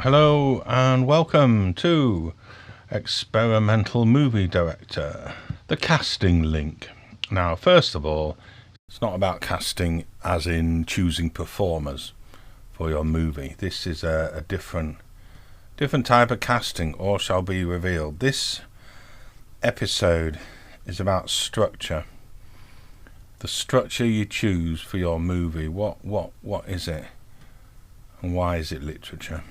Hello and welcome to Experimental Movie Director, the casting link. Now, first of all, it's not about casting as in choosing performers for your movie. This is a different type of casting, or shall be revealed. This episode is about structure. The structure you choose for your movie. What is it? And why is it literature?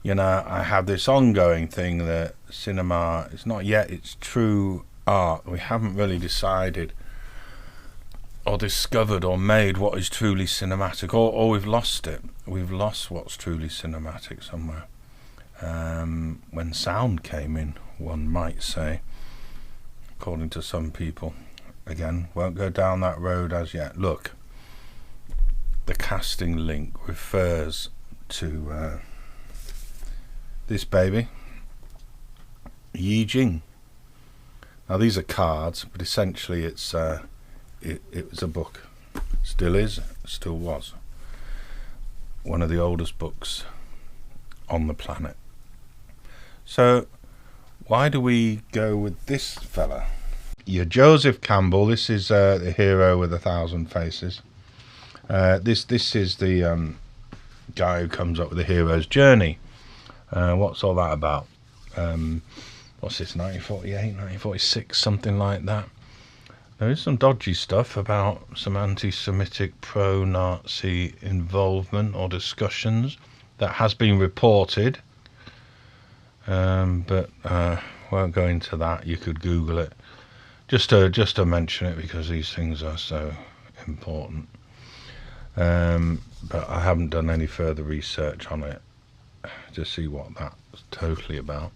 You know, I have this ongoing thing that cinema is not yet its true art. We haven't really decided or discovered or made what is truly cinematic, or we've lost it. We've lost what's truly cinematic somewhere. When sound came in, one might say, according to some people. Again, won't go down that road as yet. Look, the casting link refers to this baby, I Ching. Now these are cards, but essentially it was a book. Still is, still was. One of the oldest books on the planet. So why do we go with this fella? You're Joseph Campbell. This is the hero with 1,000 faces. This is the guy who comes up with the hero's journey. What's all that about? What's this, 1948, 1946, something like that. There is some dodgy stuff about some anti-Semitic pro-Nazi involvement or discussions that has been reported, but won't go into that. You could Google it, just to mention it, because these things are so important. But I haven't done any further research on it to see what that's totally about.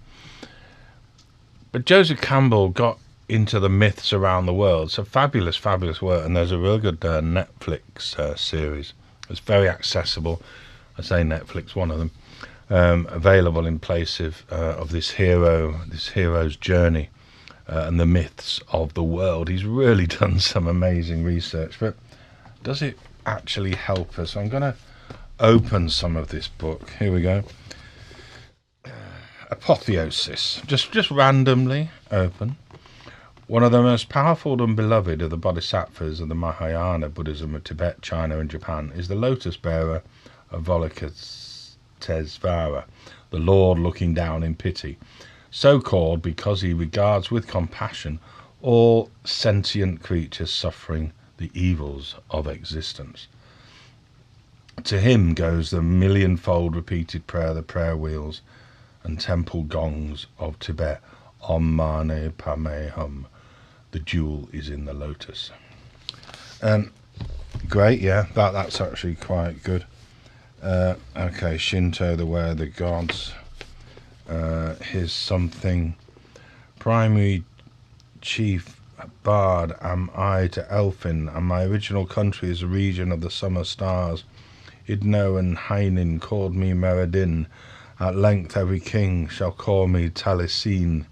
But Joseph Campbell got into the myths around the world. It's a fabulous work, and there's a real good Netflix series. It's very accessible. I say Netflix, one of them, available in place of this hero's journey and the myths of the world. He's really done some amazing research, but does it actually help us? I'm going to open some of this book. Here we go. Apotheosis. Just randomly open. One of the most powerful and beloved of the bodhisattvas of the Mahayana Buddhism of Tibet, China and Japan is the lotus bearer of Avalokitesvara, the Lord looking down in pity, so called because he regards with compassion all sentient creatures suffering the evils of existence. To him goes the millionfold repeated prayer, the prayer wheels and temple gongs of Tibet. Om Mani Padme Hum. The jewel is in the lotus. Great, yeah, that's actually quite good. Okay, Shinto, the way of the gods. Here's something. Primary chief bard am I to Elfin, and my original country is a region of the summer stars. Idno and Hainin called me Meridin. At length every king shall call me Taliesin.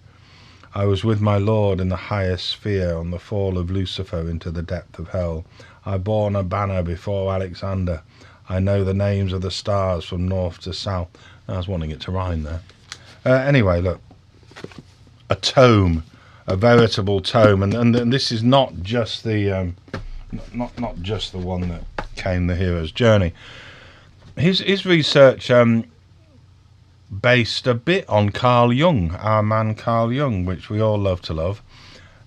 I was with my lord in the highest sphere on the fall of Lucifer into the depth of hell. I borne a banner before Alexander. I know the names of the stars from north to south. I was wanting it to rhyme there. Anyway, look, a tome, a veritable tome, and this is not just the not just the one that came the hero's journey. His research based a bit on Carl Jung, our man Carl Jung, which we all love to love.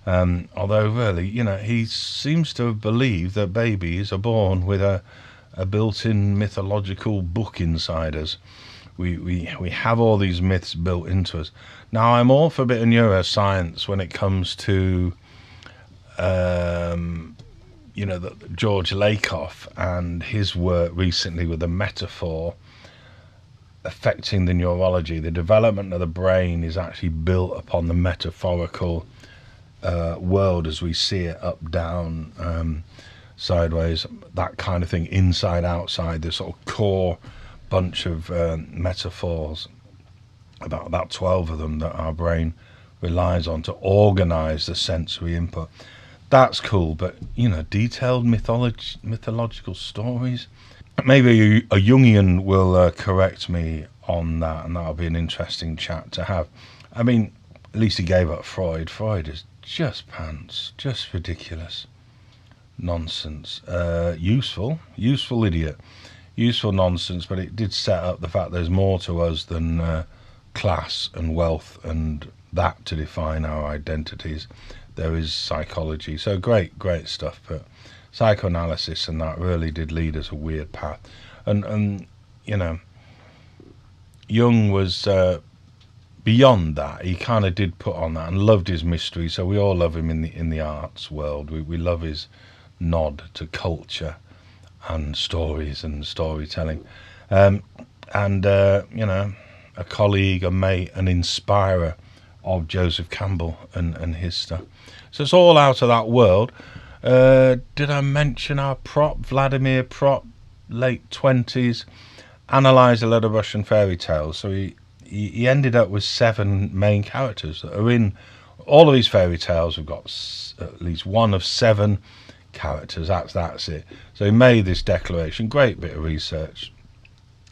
Although really, you know, he seems to have believed that babies are born with a built-in mythological book inside us. We have all these myths built into us. Now, I'm all for a bit of neuroscience when it comes to George Lakoff and his work recently with the metaphor affecting the neurology. The development of the brain is actually built upon the metaphorical world as we see it, up, down, sideways, that kind of thing, inside, outside, this sort of core bunch of metaphors, about 12 of them, that our brain relies on to organize the sensory input. That's cool, but, you know, detailed mythological stories, maybe a Jungian will correct me on that, and that'll be an interesting chat to have. I mean, at least he gave up Freud. Freud is just pants, just ridiculous nonsense. Useful idiot, useful nonsense, but it did set up the fact there's more to us than class and wealth and that to define our identities. There is psychology, so great stuff, but psychoanalysis and that really did lead us a weird path. And you know, Jung was beyond that. He kind of did put on that and loved his mystery, so we all love him in the arts world. We love his nod to culture and stories and storytelling. You know, a colleague, a mate, an inspirer of Joseph Campbell and his stuff. So it's all out of that world. Did I mention our Propp, Vladimir Propp, late 20s, analysed a lot of Russian fairy tales. So he ended up with 7 main characters that are in all of his fairy tales. Have got at least one of 7 characters. That's it. So he made this declaration. Great bit of research.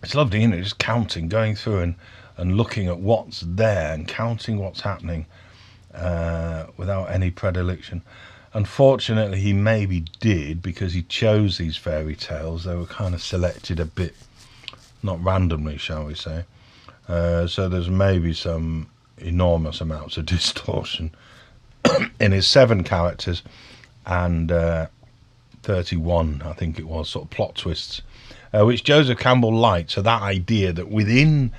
It's lovely, isn't it? Just counting, going through and looking at what's there and counting what's happening without any predilection. Unfortunately, he maybe did, because he chose these fairy tales. They were kind of selected a bit, not randomly, shall we say. So there's maybe some enormous amounts of distortion in his 7 characters and 31, I think it was, sort of plot twists, which Joseph Campbell liked. So that idea that within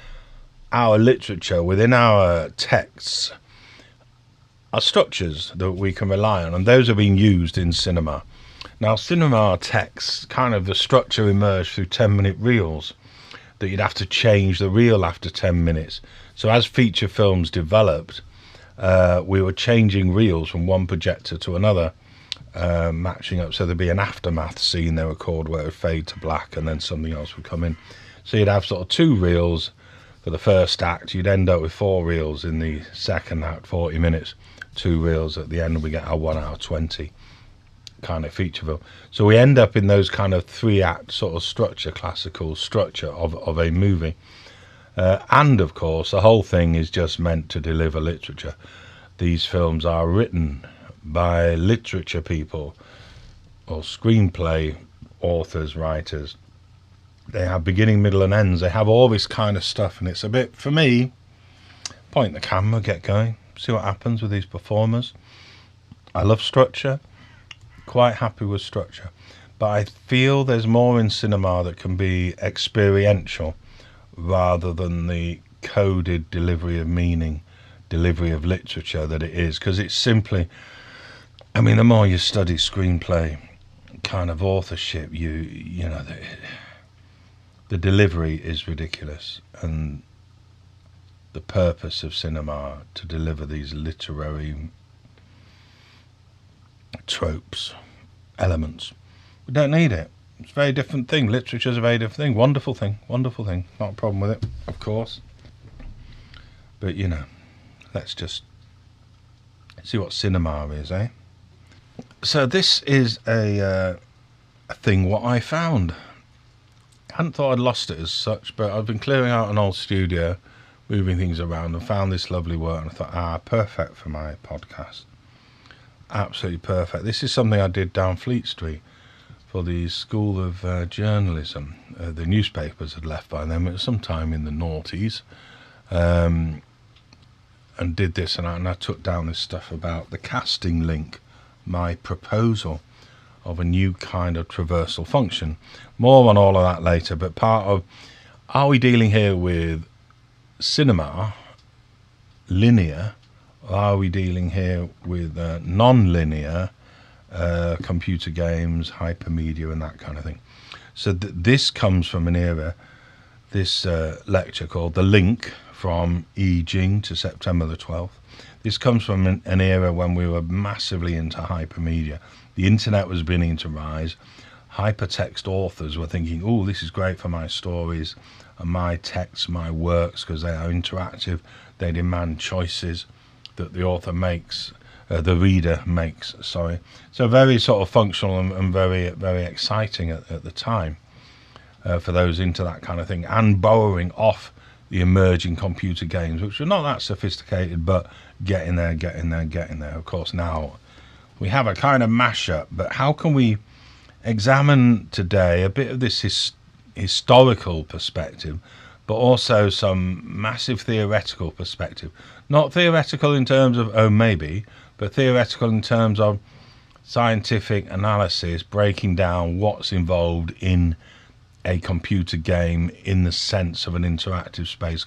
our literature, within our texts, are structures that we can rely on, and those are being used in cinema. Now, cinema texts, kind of the structure emerged through 10-minute reels, that you'd have to change the reel after 10 minutes. So as feature films developed, we were changing reels from one projector to another, matching up. So there'd be an aftermath scene, they were called, where it would fade to black and then something else would come in. So you'd have sort of 2 reels for the first act. You'd end up with 4 reels in the second act, 40 minutes, 2 reels at the end. We get our 1 hour 20 kind of feature film. So we end up in those kind of 3-act sort of structure, classical structure of a movie. And of course, the whole thing is just meant to deliver literature. These films are written by literature people or screenplay authors, writers. They have beginning, middle and ends. They have all this kind of stuff, and it's a bit, for me, point the camera, get going, see what happens with these performers. I love structure, quite happy with structure, but I feel there's more in cinema that can be experiential rather than the coded delivery of meaning, delivery of literature that it is, because it's simply, I mean, the more you study screenplay kind of authorship, you know, the delivery is ridiculous, and the purpose of cinema to deliver these literary tropes, elements. We don't need it. It's a very different thing. Literature's a very different thing. Wonderful thing. Not a problem with it, of course. But, you know, let's just see what cinema is, eh? So this is a thing what I found. I hadn't thought I'd lost it as such, but I've been clearing out an old studio, moving things around, and found this lovely work, and I thought, perfect for my podcast. Absolutely perfect. This is something I did down Fleet Street for the School of Journalism. The newspapers had left by then. It was sometime in the noughties, and did this, and I took down this stuff about the casting link, my proposal of a new kind of traversal function. More on all of that later, but part of, are we dealing here with cinema, linear, or are we dealing here with non-linear, computer games, hypermedia and that kind of thing? So this comes from an era, this lecture called The Link, from I Ching to September the 12th. This comes from an era when we were massively into hypermedia. The internet was beginning to rise. Hypertext authors were thinking, oh, this is great for my stories and my texts, my works, because they are interactive. They demand choices that the author makes, the reader makes, sorry. So very sort of functional and very, very exciting at the time. for those into that kind of thing, and borrowing off the emerging computer games, which are not that sophisticated, but getting there. Of course, now we have a kind of mashup, but how can we examine today a bit of this historical perspective, but also some massive theoretical perspective? Not theoretical in terms of, oh, maybe, but theoretical in terms of scientific analysis, breaking down what's involved in a computer game in the sense of an interactive space,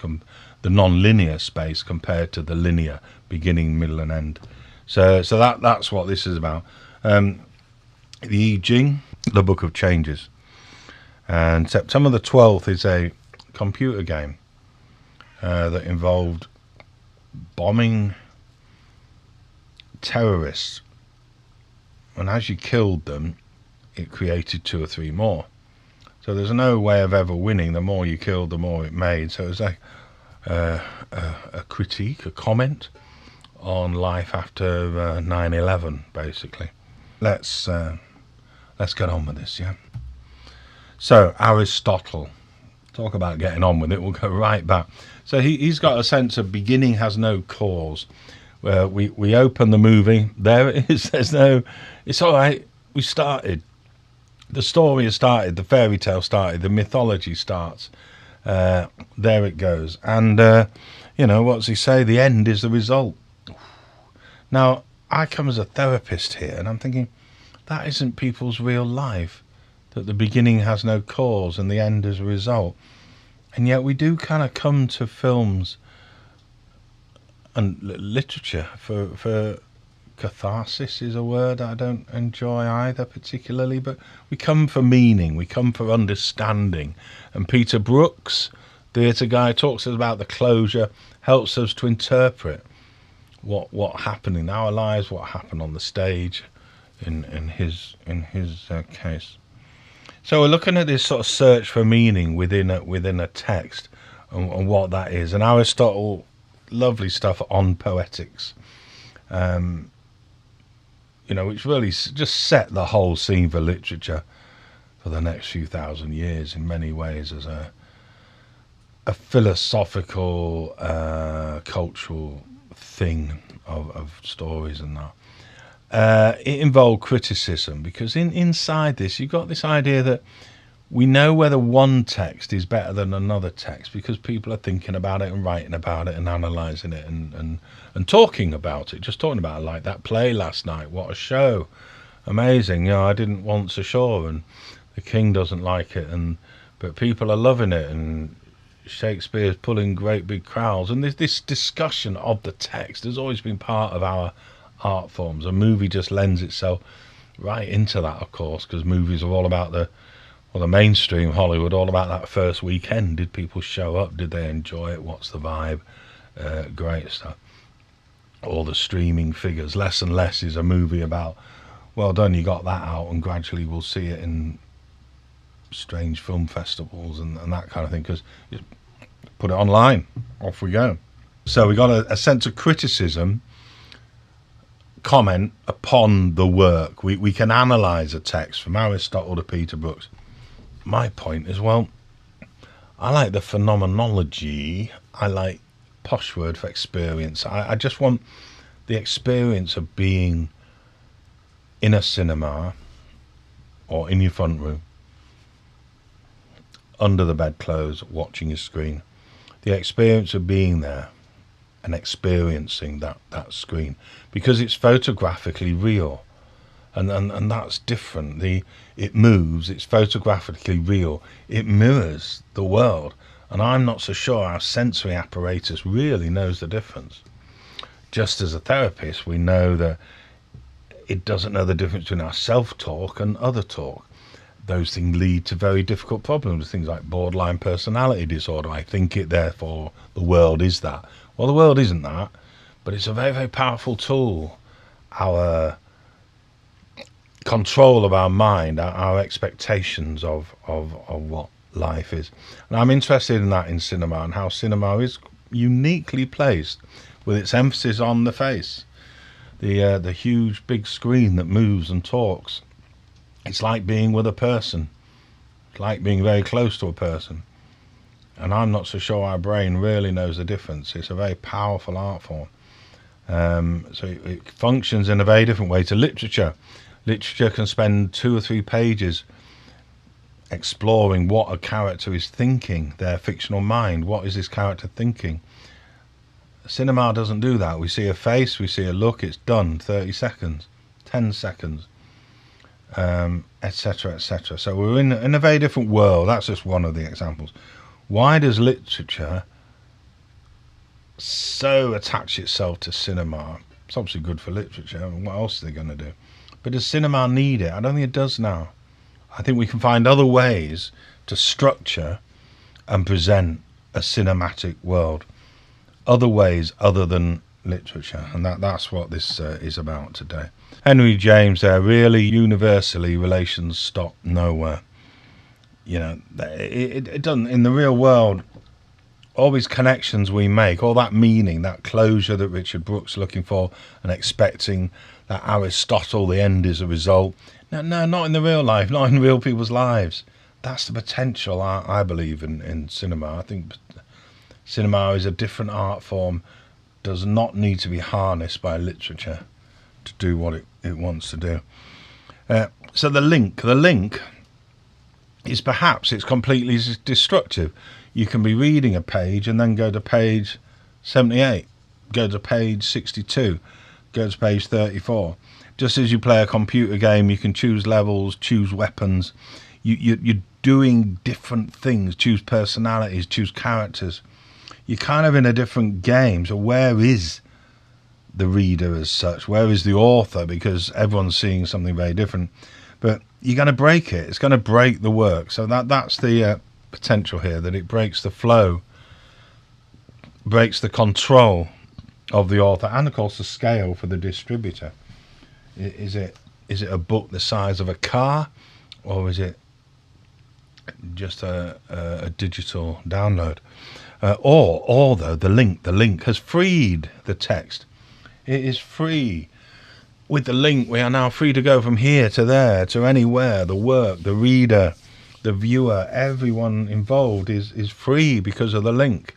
the non-linear space compared to the linear beginning, middle and end. So that's what this is about. The I Ching, the Book of Changes. And September the 12th is a computer game that involved bombing terrorists. And as you killed them, it created 2 or 3 more. So there's no way of ever winning. The more you killed, the more it made. So it was like a critique, a comment on life after 9/11, basically. Let's get on with this, yeah. So Aristotle, talk about getting on with it. We'll go right back. So he's got a sense of beginning has no cause. We open the movie. There it is. It's all right. We started. The story has started, the fairy tale started, the mythology starts. There it goes. And, what's he say? The end is the result. Now, I come as a therapist here, and I'm thinking, that isn't people's real life, that the beginning has no cause and the end is a result. And yet we do kind of come to films and literature for catharsis is a word I don't enjoy either particularly, but we come for meaning, we come for understanding. And Peter Brooks, theatre guy, talks about the closure, helps us to interpret what happened in our lives, what happened on the stage in his case. So we're looking at this sort of search for meaning within a text and what that is. And Aristotle, lovely stuff on poetics. Which really just set the whole scene for literature for the next few thousand years in many ways as a philosophical, cultural thing of stories and that. It involved criticism because inside this you've got this idea that we know whether one text is better than another text because people are thinking about it and writing about it and analysing it and talking about it, just talking about it, like that play last night. What a show. Amazing. I didn't once ashore and the king doesn't like it, but people are loving it and Shakespeare's pulling great big crowds. And this discussion of the text has always been part of our art forms. A movie just lends itself right into that, of course, because movies are all about the mainstream Hollywood, all about that first weekend. Did people show up? Did they enjoy it? What's the vibe? Great stuff. All the streaming figures. Less and less is a movie about, well done, you got that out, and gradually we'll see it in strange film festivals and that kind of thing, because you put it online, off we go. So we got a sense of criticism, comment upon the work. We can analyse a text from Aristotle to Peter Brooks. My point is, well, I like the phenomenology. I like posh word for experience. I just want the experience of being in a cinema or in your front room, under the bedclothes, watching your screen. The experience of being there and experiencing that screen, because it's photographically real. And that's different. It moves, it's photographically real, it mirrors the world, and I'm not so sure our sensory apparatus really knows the difference. Just as a therapist, we know that it doesn't know the difference between our self-talk and other talk. Those things lead to very difficult problems, things like borderline personality disorder. I think it, therefore the world is that. Well, the world isn't that, but it's a very, very powerful tool. Our control of our mind, our expectations of what life is. And I'm interested in that in cinema, and how cinema is uniquely placed with its emphasis on the face, the huge big screen that moves and talks. It's like being with a person. It's like being very close to a person. And I'm not so sure our brain really knows the difference. It's a very powerful art form. So it functions in a very different way to literature. Literature can spend 2 or 3 pages exploring what a character is thinking, their fictional mind. What is this character thinking? Cinema doesn't do that. We see a face, we see a look, it's done. 30 seconds, 10 seconds, etc., etc. So we're in a very different world. That's just one of the examples. Why does literature so attach itself to cinema? It's obviously good for literature. What else are they going to do? But does cinema need it? I don't think it does now. I think we can find other ways to structure and present a cinematic world. Other ways other than literature. And that's what this is about today. Henry James there, really universally relations stop nowhere. You know, it doesn't, in the real world, all these connections we make, all that meaning, that closure that Richard Brooke's looking for and expecting, that Aristotle, the end is a result. No, not in the real life, not in real people's lives. That's the potential, I believe, in cinema. I think cinema is a different art form, does not need to be harnessed by literature to do what it wants to do. So the link is perhaps it's completely destructive. You can be reading a page and then go to page 78, go to page 62, go to page 34. Just as you play a computer game, you can choose levels, choose weapons. You're doing different things, choose personalities, choose characters. You're kind of in a different game. So where is the reader as such? Where is the author? Because everyone's seeing something very different. But you're going to break it. It's going to break the work. So that's the potential here, that it breaks the flow, breaks the control of the author, and of course the scale for the distributor. Is it a book the size of a car, or is it just a digital download? Or though the link has freed the text. It is free. With the link, we are now free to go from here to there, to anywhere. The work, the reader, the viewer, everyone involved is free because of the link.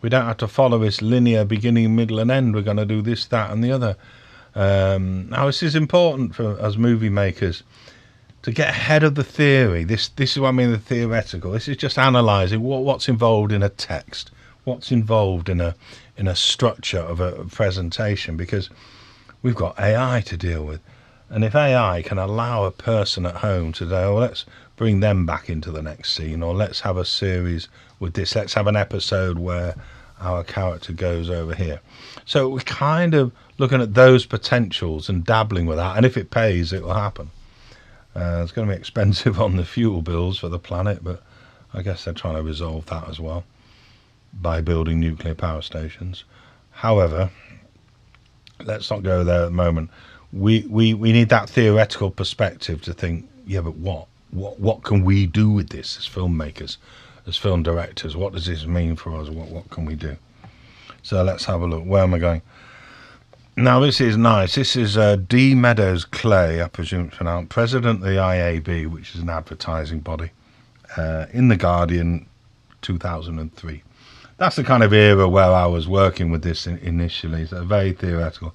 We don't have to follow this linear beginning, middle and end. We're going to do this, that and the other. Now this is important for us movie makers to get ahead of the theory. This is what I mean, the theoretical. This is just analysing what's involved in a text, what's involved in a structure of a presentation, because we've got AI to deal with. And if AI can allow a person at home to say, oh, let's bring them back into the next scene, or let's have a series with this, let's have an episode where our character goes over here. So we're kind of looking at those potentials and dabbling with that, and if it pays, it will happen. It's going to be expensive on the fuel bills for the planet, but I guess they're trying to resolve that as well by building nuclear power stations. However, let's not go there at the moment. We need that theoretical perspective to think, yeah, but what can we do with this as filmmakers, as film directors? What does this mean for us? What can we do? So let's have a look. Where am I going? Now this is nice. This is D. Meadows Clay, I presume it's pronounced, president of the IAB, which is an advertising body, in The Guardian, 2003. That's the kind of era where I was working with this initially, so very theoretical.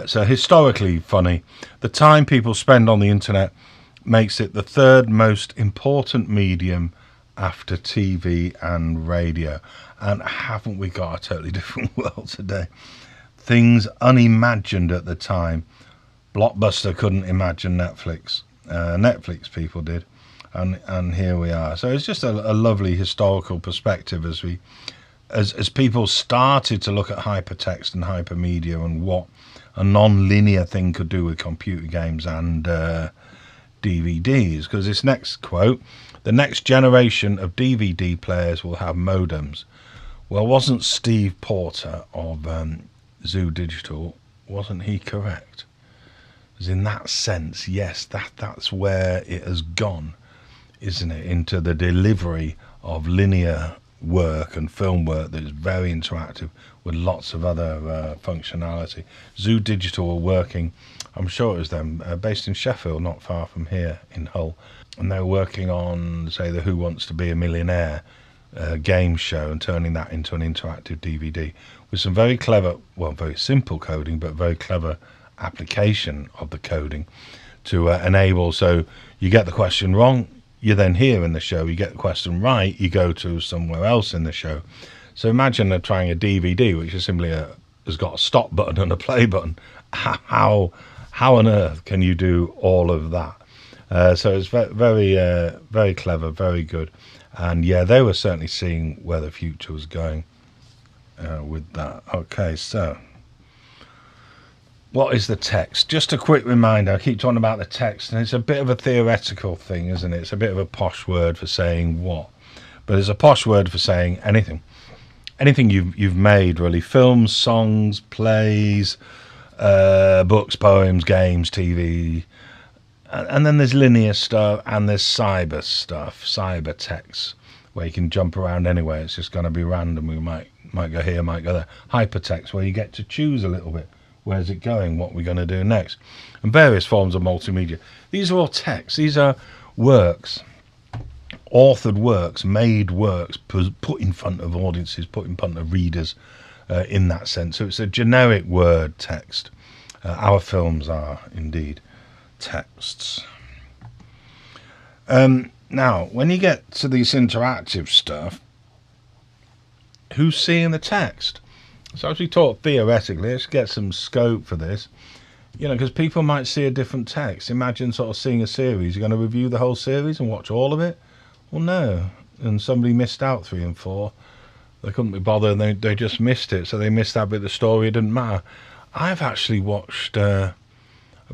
So historically funny. The time people spend on the internet makes it the third most important medium after TV and radio. And haven't we got a totally different world today? Things unimagined at the time. Blockbuster couldn't imagine Netflix. Netflix people did. And here we are. So it's just a lovely historical perspective as people started to look at hypertext and hypermedia and what a non-linear thing could do with computer games and DVDs. Because this next quote, the next generation of DVD players will have modems. Well, wasn't Steve Porter of Zoo Digital, wasn't he correct? Because in that sense, yes, that's where it has gone, isn't it, into the delivery of linear work and film work that is very interactive with lots of other functionality. Zoo Digital were working, I'm sure it was them, based in Sheffield, not far from here in Hull, and they were working on, say, the Who Wants to Be a Millionaire game show and turning that into an interactive DVD with some very clever, well, very simple coding, but very clever application of the coding to enable, so you get the question wrong, you're then here in the show. You get the question right, you go to somewhere else in the show. So imagine trying a DVD, which is simply has got a stop button and a play button. How on earth can you do all of that? So it's very clever, very good. And yeah, they were certainly seeing where the future was going with that. Okay, so what is the text? Just a quick reminder, I keep talking about the text, and it's a bit of a theoretical thing, isn't it? It's a bit of a posh word for saying what. But it's a posh word for saying anything. Anything you've made, really. Films, songs, plays, books, poems, games, TV. And then there's linear stuff, and there's cyber stuff, cyber text, where you can jump around anywhere. It's just going to be random. We might go here, might go there. Hypertext, where you get to choose a little bit. Where's it going? What we're going to do next? And various forms of multimedia. These are all texts. These are works, authored works, made works, put in front of audiences, put in front of readers in that sense. So it's a generic word, text. Our films are indeed texts. Now, when you get to these interactive stuff, who's seeing the text? So as we talk theoretically, let's get some scope for this. You know, because people might see a different text. Imagine sort of seeing a series. You're going to review the whole series and watch all of it? Well, no. And somebody missed out 3 and 4. They couldn't be bothered, and they just missed it. So they missed that bit of the story. It didn't matter. I've actually watched a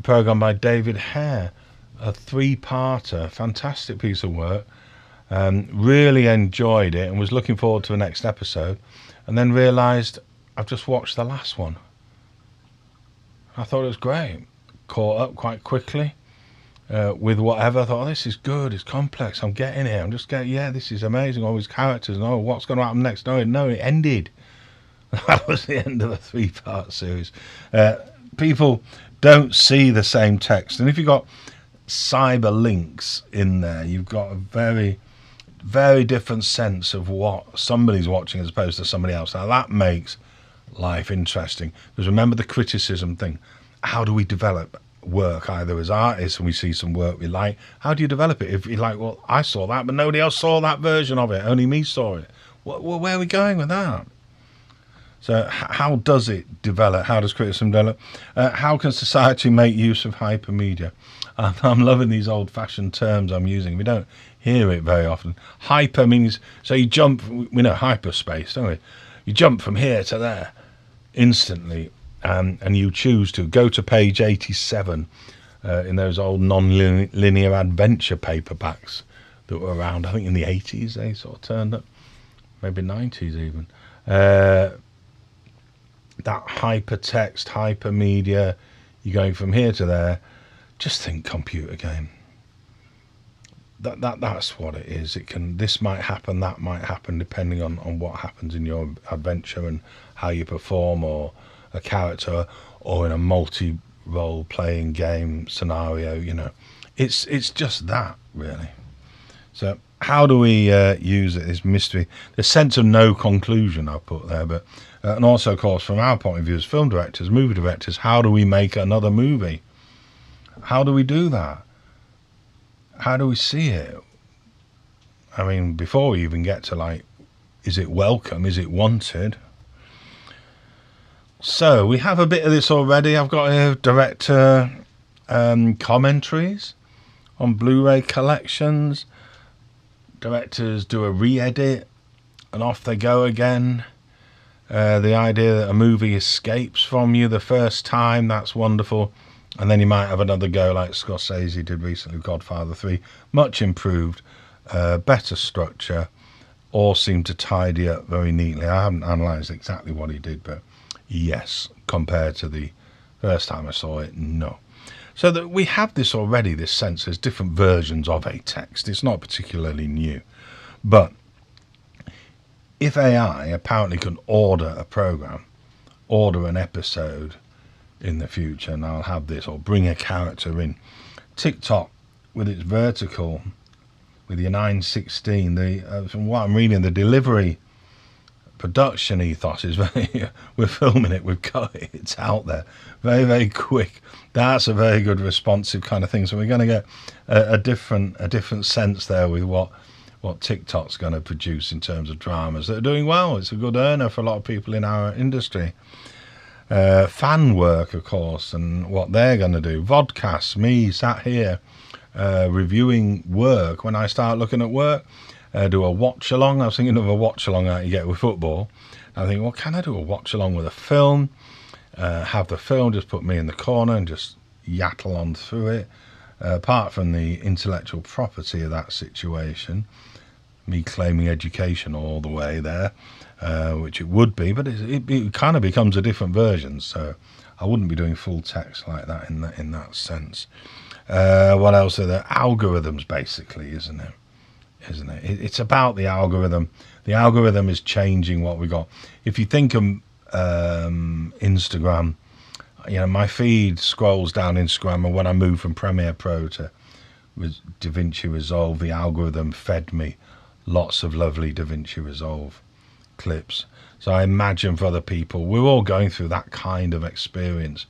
program by David Hare, a 3-parter, fantastic piece of work. Really enjoyed it and was looking forward to the next episode, and then realised I've just watched the last one. I thought it was great. Caught up quite quickly with whatever. I thought, oh, this is good. It's complex. I'm getting it. I'm just getting, yeah, this is amazing. All these characters. And, oh, what's going to happen next? No, it ended. That was the end of a 3-part series. People don't see the same text. And if you've got cyber links in there, you've got a very, very different sense of what somebody's watching as opposed to somebody else. Now, that makes life interesting, because remember the criticism thing. How do we develop work, either as artists and we see some work we like? How do you develop it? If you're like, well, I saw that but nobody else saw that version of it, only me saw it, well, where are we going with that? So how does it develop? How does criticism develop? How can society make use of hypermedia? I'm loving these old-fashioned terms I'm using. We don't hear it very often. Hyper means, so you jump, we know hyperspace, don't we? You jump from here to there instantly, and you choose to go to page 87 in those old non-linear adventure paperbacks that were around. I think in the 80s they sort of turned up, maybe 90s even. That hypertext, hypermedia, you're going from here to there. Just think computer game. That's what it is. This might happen, that might happen, depending on what happens in your adventure and how you perform, or a character, or in a multi-role playing game scenario. You know, it's just that, really. So how do we use it? This mystery, the sense of no conclusion I put there, but and also, of course, from our point of view as film directors, movie directors, how do we make another movie? How do we do that? How do we see it? I mean, before we even get to, like, is it welcome? Is it wanted? So we have a bit of this already. I've got here director commentaries on Blu-ray collections. Directors do a re-edit and off they go again. The idea that a movie escapes from you the first time, that's wonderful. And then you might have another go like Scorsese did recently, Godfather 3. Much improved, better structure, all seem to tidy up very neatly. I haven't analysed exactly what he did, but yes, compared to the first time I saw it, no. So that we have this already, this sense there's different versions of a text. It's not particularly new. But if AI apparently can order a program, order an episode in the future, and I'll have this, or bring a character in, TikTok with its vertical, with your 916, from what I'm reading, the delivery production ethos is very, we're filming it, we've got it, it's out there, very, very quick. That's a very good responsive kind of thing. So we're going to get a different sense there with what TikTok's going to produce in terms of dramas that are doing well. It's a good earner for a lot of people in our industry. Fan work, of course, and what they're going to do. Vodcasts, me sat here reviewing work. When I start looking at work, do a watch along. I was thinking of a watch along that you get with football. I think, well, can I do a watch along with a film? Have the film just put me in the corner and just yattle on through it. Apart from the intellectual property of that situation, me claiming education all the way there, which it would be, but it kind of becomes a different version. So I wouldn't be doing full text like that in that sense. What else are there? Algorithms, basically, isn't it? It's about the algorithm. The algorithm is changing what we got. If you think of Instagram, my feed scrolls down Instagram, and when I moved from Premiere Pro to DaVinci Resolve, the algorithm fed me lots of lovely DaVinci Resolve clips. So I imagine for other people, we're all going through that kind of experience.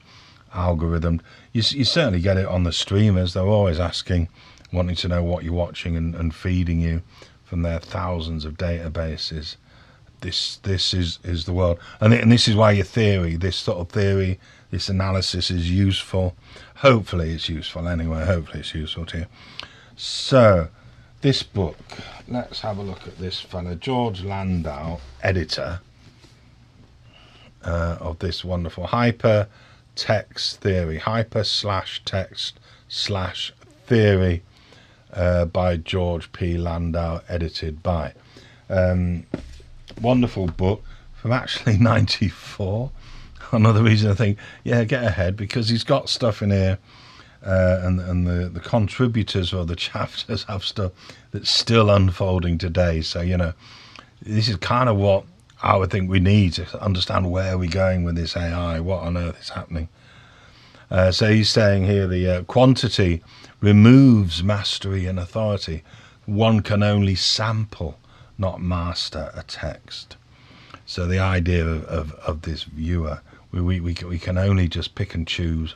Algorithm, you certainly get it on the streamers. They're always asking, wanting to know what you're watching, and feeding you from their thousands of databases. This is the world, and this is why your theory, this sort of theory, this analysis is useful. Hopefully it's useful anyway. Hopefully it's useful to you. So this book, let's have a look at this fella, George Landow, editor of this wonderful hypertext theory, hyper/text/theory, by George P. Landau, edited by. Wonderful book from actually 94. Another reason I think, yeah, get ahead, because he's got stuff in here, and the contributors or the chapters have stuff that's still unfolding today. So, this is kind of what I would think we need to understand where we're going with this AI, what on earth is happening. So he's saying here the quantity removes mastery and authority. One can only sample, not master a text. So the idea of this viewer, we can only just pick and choose,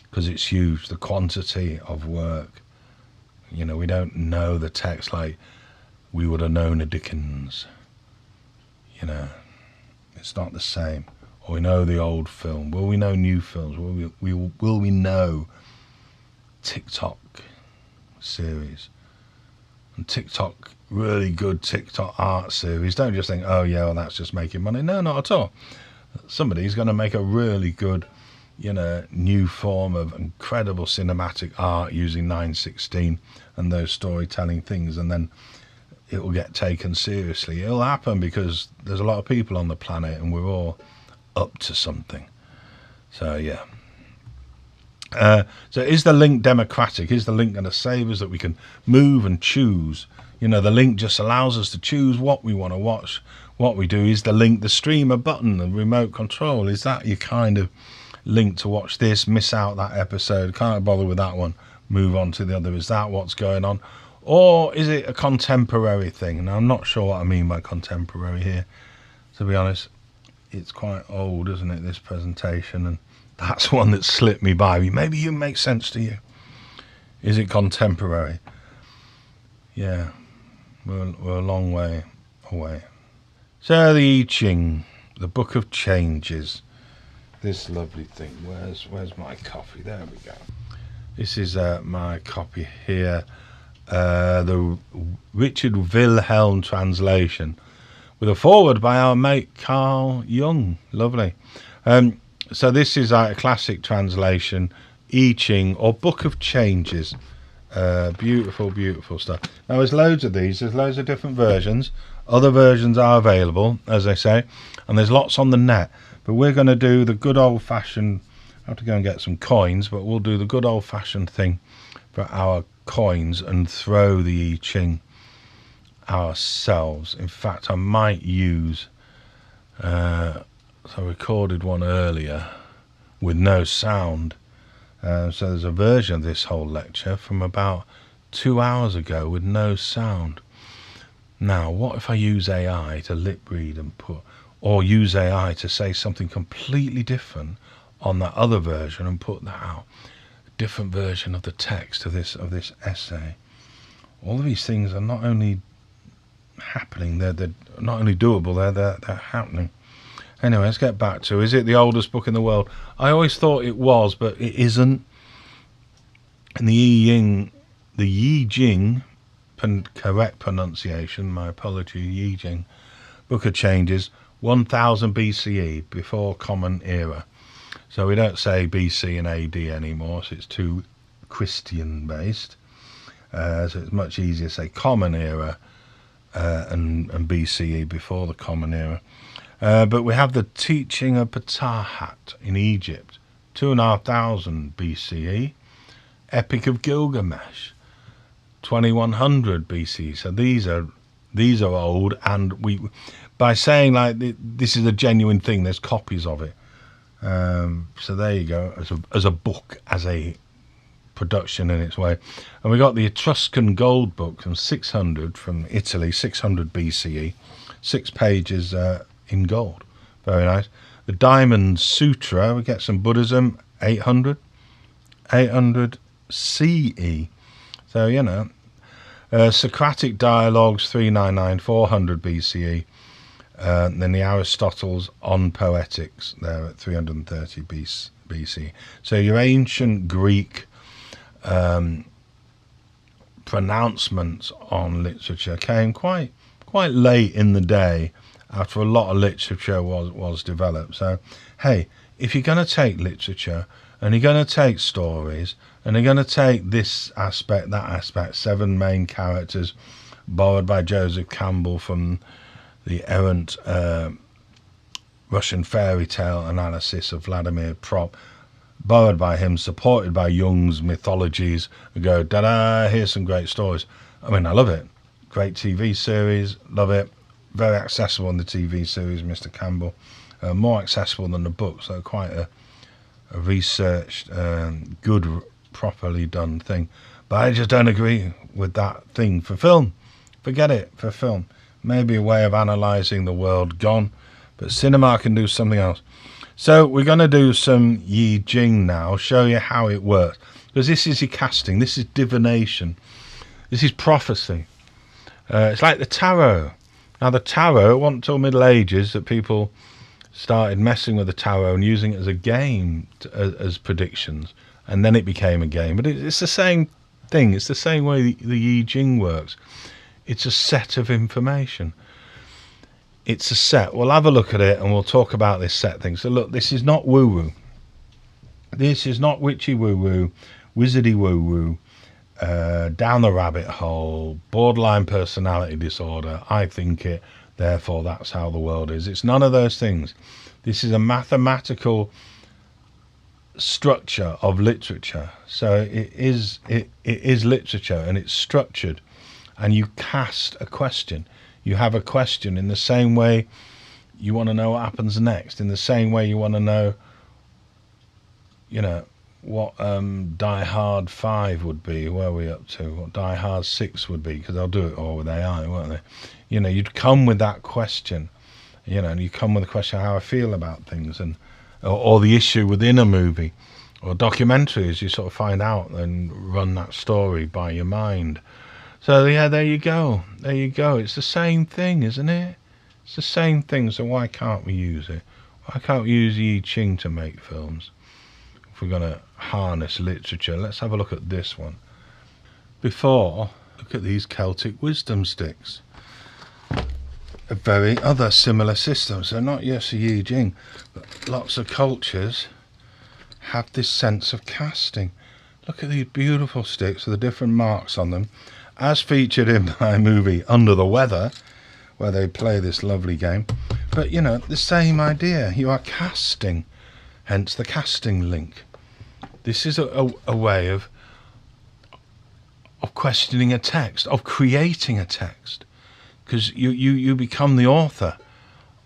because it's huge, the quantity of work. We don't know the text like we would have known a Dickens. It's not the same. Or we know the old film. Will we know new films? Will we know TikTok series? And TikTok, really good TikTok art series. Don't just think, oh yeah, well, that's just making money. No, not at all. Somebody's going to make a really good, new form of incredible cinematic art using 916 and those storytelling things, and then it will get taken seriously. It'll happen because there's a lot of people on the planet, and we're all up to something. So yeah. So is the link democratic? Is the link going to save us, that we can move and choose? The link just allows us to choose what we want to watch. What we do is the link, the streamer button, the remote control. Is that your kind of link to watch this, miss out that episode, can't bother with that one, move on to the other? Is that what's going on? Or is it a contemporary thing? Now, I'm not sure what I mean by contemporary here, to be honest. It's quite old, isn't it, this presentation? And that's one that slipped me by. Maybe it makes sense to you. Is it contemporary? Yeah, we're a long way away. So the I Ching, the Book of Changes. This lovely thing. Where's my copy? There we go. This is my copy here. The Richard Wilhelm translation, with a foreword by our mate Carl Jung. Lovely. So this is a classic translation, I Ching, or Book of Changes. Beautiful, beautiful stuff. Now there's loads of these. There's loads of different versions. Other versions are available, as I say, and there's lots on the net. But we're going to do the good old-fashioned. I have to go and get some coins, but we'll do the good old-fashioned thing for our coins and throw the I Ching ourselves. In fact, I might use, so I recorded one earlier with no sound. So there's a version of this whole lecture from about 2 hours ago with no sound. Now, what if I use AI to lip read and or use AI to say something completely different on that other version and put that out? A different version of the text of this essay. All of these things are not only happening, they're not only doable, they're happening. Anyway, let's get back to, is it the oldest book in the world? I always thought it was, but it isn't. And the I Ching, correct pronunciation, my apology, I Ching, Book of Changes, 1000 BCE, before Common Era. So we don't say BC and AD anymore, so it's too Christian based. So it's much easier to say Common Era and BCE, before the Common Era. But we have the teaching of Ptahhat in Egypt, 2500 BCE. Epic of Gilgamesh, 2100 BC. So these are old, and by saying like this is a genuine thing, there's copies of it. So there you go, as a book, as a production in its way. And we got the Etruscan Gold Book from 600 from Italy, 600 BCE, 6 pages in gold, very nice. The Diamond Sutra, we get some Buddhism, 800 CE. So you know, Socratic Dialogues 399, 400 BCE. Then the Aristotle's On Poetics there at 330 BC. So your ancient Greek pronouncements on literature came quite late in the day, after a lot of literature was developed. So hey, if you're going to take literature and you're going to take stories and you're going to take this aspect, that aspect, 7 main characters borrowed by Joseph Campbell from the errant Russian fairy tale analysis of Vladimir Propp, borrowed by him, supported by Jung's mythologies, and go, da-da, here's some great stories. I mean, I love it. Great TV series, love it. Very accessible in the TV series, Mr. Campbell. More accessible than the book, so quite a researched, good, properly done thing. But I just don't agree with that thing for film. Forget it for film. Maybe a way of analysing the world, gone. But cinema can do something else. So we're going to do some I Ching now, show you how it works. Because this is your casting, this is divination, this is prophecy. It's like the tarot. Now the tarot, it wasn't until Middle Ages that people started messing with the tarot and using it as a game, as predictions. And then it became a game. But it's the same thing, it's the same way the I Ching works. It's a set of information. It's a set. We'll have a look at it and we'll talk about this set thing. So look, this is not woo-woo. This is not witchy woo-woo, wizardy woo-woo, down the rabbit hole, borderline personality disorder, I think it, therefore that's how the world is. It's none of those things. This is a mathematical structure of literature. So it is literature, and it's structured. And you cast a question. You have a question in the same way you want to know what happens next. In the same way you want to know, you know, what Die Hard 5 would be. Where are we up to? What Die Hard 6 would be, because they'll do it all with AI, won't they? You know, you'd come with that question, you know, and you come with a question how I feel about things, and or the issue within a movie or documentaries. You sort of find out and run that story by your mind. So yeah, there you go. There you go. It's the same thing, isn't it? It's the same thing. So why can't we use it? Why can't we use I Ching to make films? If we're going to harness literature, let's have a look at this one. Before, look at these Celtic wisdom sticks. A very other similar system. So not just the I Ching, but lots of cultures have this sense of casting. Look at these beautiful sticks with the different marks on them, as featured in my movie Under the Weather, where they play this lovely game. But you know, the same idea. You are casting, hence the casting link. This is a way of questioning a text, of creating a text. because you become the author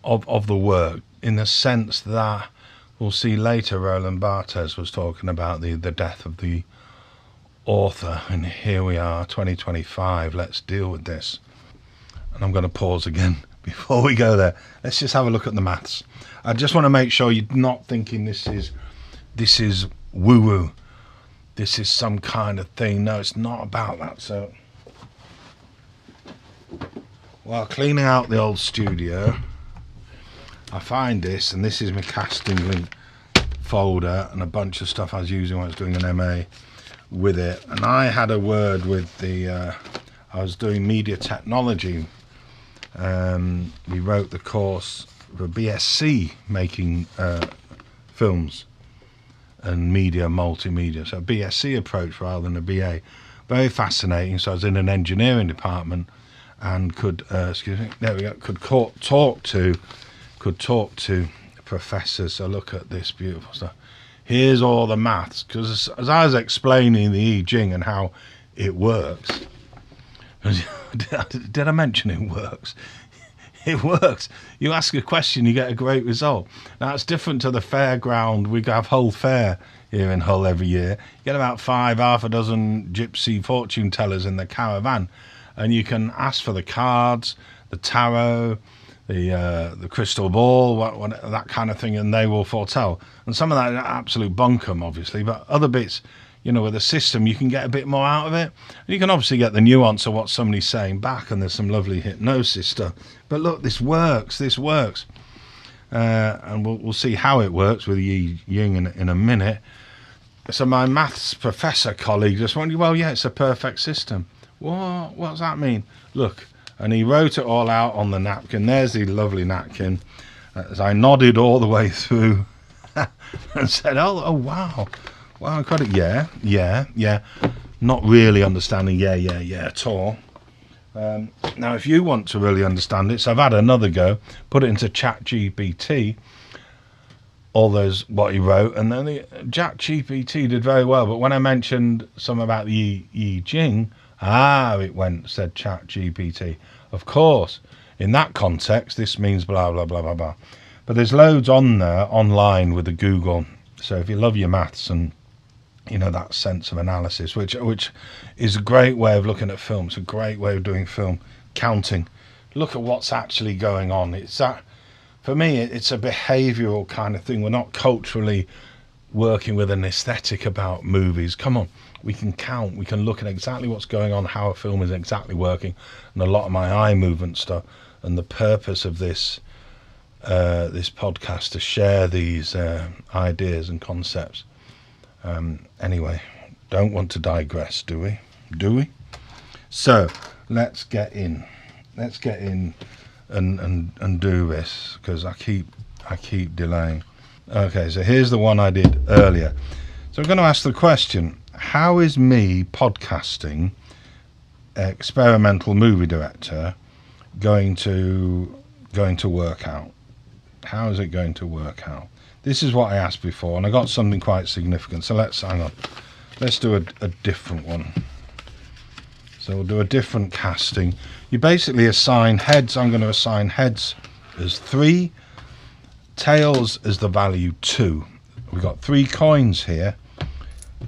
of the work, in the sense that we'll see later Roland Barthes was talking about the death of the author, and here we are, 2025, let's deal with this. And I'm going to pause again before we go there. Let's just have a look at the maths. I just want to make sure you're not thinking this is woo-woo, this is some kind of thing. No, it's not about that. So while cleaning out the old studio, I find this, and this is my casting link folder and a bunch of stuff I was using when I was doing an MA with it. And I had a word with I was doing media technology. We wrote the course for BSc, making films and media, multimedia. So a BSc approach rather than a BA. Very fascinating. So I was in an engineering department and could talk to professors. So look at this beautiful stuff. Here's all the maths, because as I was explaining the I Ching and how it works, did I mention it works? It works. You ask a question, you get a great result. Now it's different to the fairground. We have Hull Fair here in Hull every year. You get about half a dozen gypsy fortune tellers in the caravan, and you can ask for the cards, the tarot, the crystal ball, that kind of thing, and they will foretell. And some of that is absolute bunkum, obviously, but other bits, with a system, you can get a bit more out of it. And you can obviously get the nuance of what somebody's saying back, and there's some lovely hypnosis stuff. But look, this works. And we'll see how it works with I Ching in a minute. So my maths professor colleague just wondered, well, yeah, it's a perfect system. What does that mean? Look, and he wrote it all out on the napkin. There's the lovely napkin. As I nodded all the way through and said, oh, wow, I got it. Yeah. Not really understanding. Yeah at all. Now, if you want to really understand it, so I've had another go, put it into ChatGPT, all those what he wrote, and then the ChatGPT did very well. But when I mentioned some about the I Ching, it went, said ChatGPT. Of course, in that context, this means blah, blah, blah, blah, blah. But there's loads on there online with the Google. So if you love your maths and, that sense of analysis, which is a great way of looking at film. It's a great way of doing film, counting. Look at what's actually going on. It's that, for me, it's a behavioural kind of thing. We're not culturally working with an aesthetic about movies. Come on. We can count, we can look at exactly what's going on, how a film is exactly working, and a lot of my eye movement stuff. And the purpose of this podcast to share these ideas and concepts. Anyway, don't want to digress, do we? So let's get in and do this, because I keep delaying. Okay, so here's the one I did earlier. So I'm going to ask the question: how is me podcasting, experimental movie director, going to work out? How is it going to work out? This is what I asked before, and I got something quite significant. So let's do a different one. So we'll do a different casting. You basically assign heads. I'm going to assign heads as 3, tails as the value 2. We've got 3 coins here.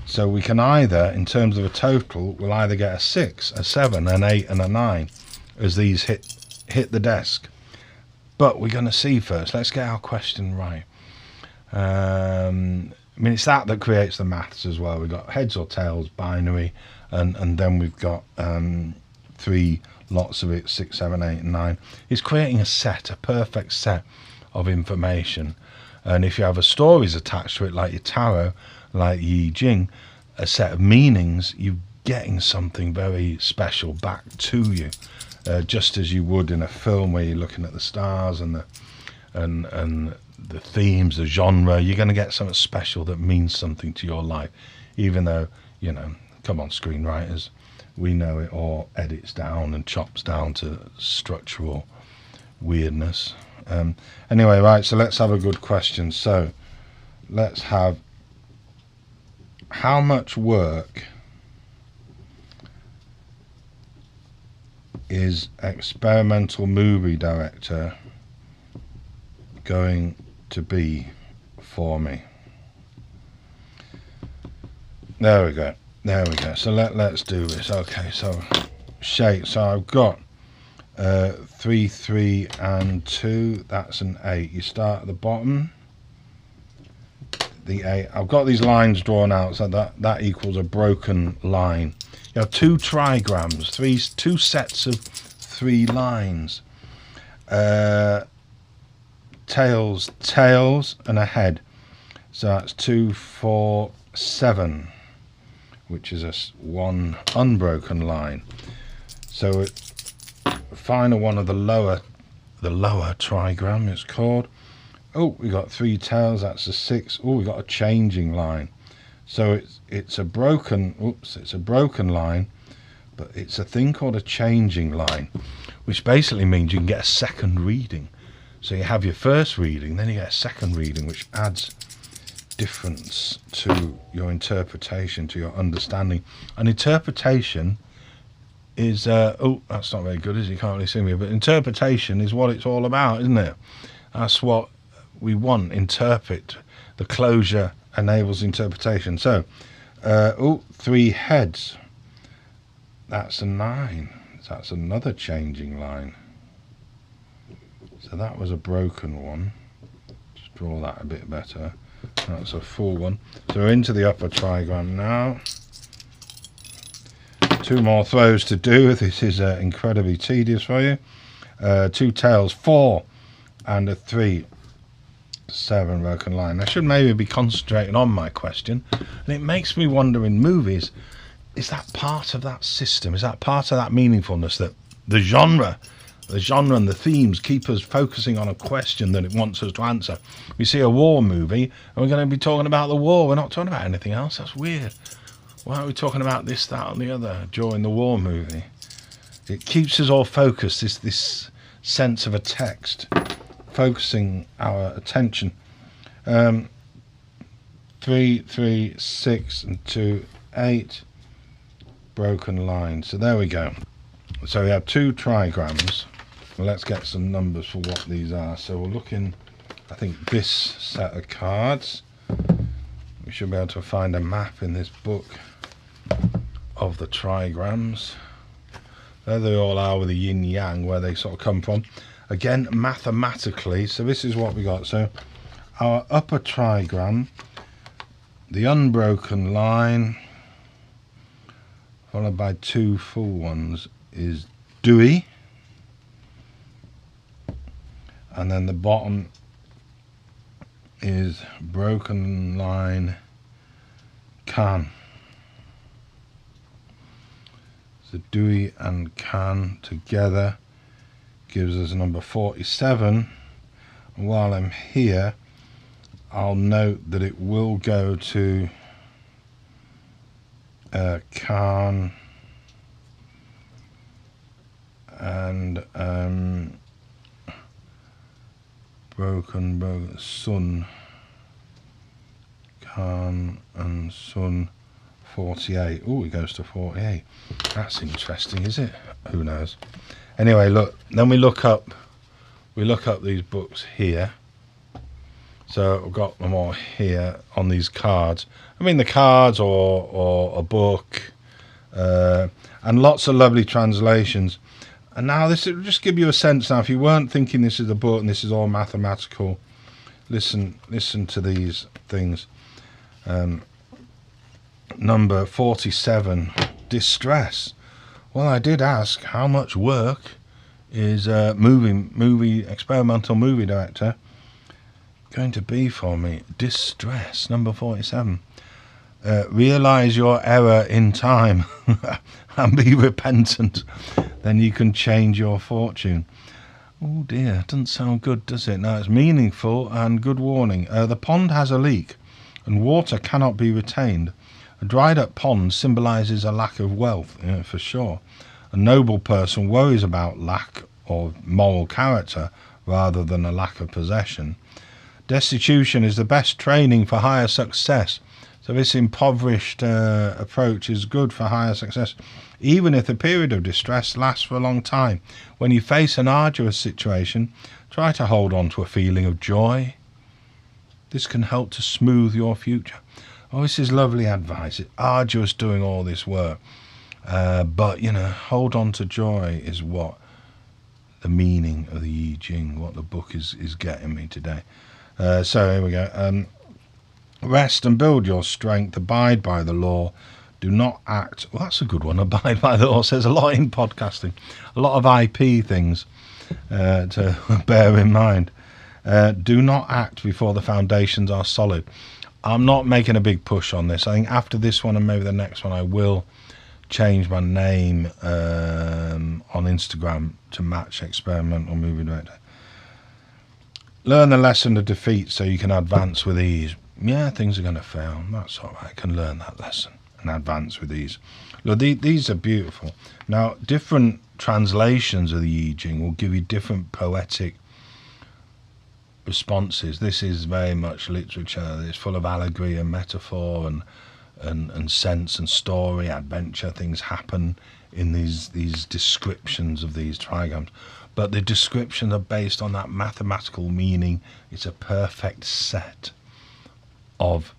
So we can either, in terms of a total, we'll either get a 6, a 7, an 8 and a 9 as these hit the desk. But we're going to see first. Let's get our question right. It's that creates the maths as well. We've got heads or tails, binary, and then we've got 3 lots of it, 6, 7, 8 and 9. It's creating a perfect set of information. And if you have a stories attached to it, like your tarot, like I Ching, a set of meanings, you're getting something very special back to you, just as you would in a film where you're looking at the stars and the themes, the genre. You're going to get something special that means something to your life, even though, come on, screenwriters, we know it all edits down and chops down to structural weirdness. Anyway, right, so let's have a good question. So let's have, how much work is experimental movie director going to be for me? There we go. There we go. So let's do this. Okay, so shape. So I've got 3, 3 and 2. That's an 8. You start at the bottom. The 8. I've got these lines drawn out, so that equals a broken line. You have 2 trigrams, 2 sets of 3 lines. Tails and a head. So that's 2, 4, 7, which is a 1 unbroken line. So final one of the lower trigram, it's called. Oh, we got 3 tails, that's a 6. Oh, we got a changing line. So it's a broken line, but it's a thing called a changing line, which basically means you can get a second reading. So you have your first reading, then you get a second reading, which adds difference to your interpretation, to your understanding. And interpretation is oh, that's not very good, is it? You can't really see me, but interpretation is what it's all about, isn't it? That's what we want. Interpret. The closure enables interpretation. So 3 heads, that's a 9. That's another changing line. So that was a broken one. Just draw that a bit better. That's a full one. So we're into the upper trigram now. 2 more throws to do. This is incredibly tedious for you. 2 tails, 4 and a 3, 7 broken line. I should maybe be concentrating on my question, and it makes me wonder, in movies, is that part of that system? Is that part of that meaningfulness, that the genre and the themes keep us focusing on a question that it wants us to answer? We see a war movie and we're going to be talking about the war. We're not talking about anything else. That's weird. Why are we talking about this, that and the other during the war movie? It keeps us all focused, this sense of a text, focusing our attention. 3, 3, 6 and 2, 8 broken lines. So there we go. So we have 2 trigrams. Let's get some numbers for what these are. So we'll look in, I think, this set of cards. We should be able to find a map in this book of the trigrams. There they all are, with the yin yang, where they sort of come from. Again, mathematically, so this is what we got. So our upper trigram, the unbroken line, followed by 2 full ones, is Dewey. And then the bottom is broken line Can. So Dewey and Can together gives us number 47. And while I'm here, I'll note that it will go to Can and broken Sun. Can and Sun 48. Oh, it goes to 48. That's interesting, is it? Who knows? Anyway, look. Then we look up these books here. So I've got them all here on these cards. I mean, the cards or a book, and lots of lovely translations. And now this will just give you a sense. Now, if you weren't thinking this is a book and this is all mathematical, listen to these things. Number 47, distress. Well, I did ask how much work is experimental movie director going to be for me. Distress, number 47. Realize your error in time and be repentant, then you can change your fortune. Oh dear, doesn't sound good, does it? Now, it's meaningful and good warning. The pond has a leak and water cannot be retained. A dried up pond symbolizes a lack of wealth, for sure. A noble person worries about lack of moral character rather than a lack of possession. Destitution is the best training for higher success. So this impoverished approach is good for higher success, even if the period of distress lasts for a long time. When you face an arduous situation, try to hold on to a feeling of joy. This can help to smooth your future. Oh, this is lovely advice. It's arduous doing all this work. But, hold on to joy is what the meaning of the I Ching, what the book is getting me today. So here we go. Rest and build your strength. Abide by the law. Do not act. Well, that's a good one. Abide by the law says a lot in podcasting. A lot of IP things to bear in mind. Do not act before the foundations are solid. I'm not making a big push on this. I think after this one and maybe the next one, I will change my name on Instagram to match Experimental Movie Director. Learn the lesson of defeat so you can advance with ease. Yeah, things are going to fail. That's all right. I can learn that lesson and advance with ease. Look, these are beautiful. Now, different translations of the I Ching will give you different poetic responses. This is very much literature. It's full of allegory and metaphor and sense and story, adventure. Things happen in these descriptions of these trigrams. But the descriptions are based on that mathematical meaning. It's a perfect set of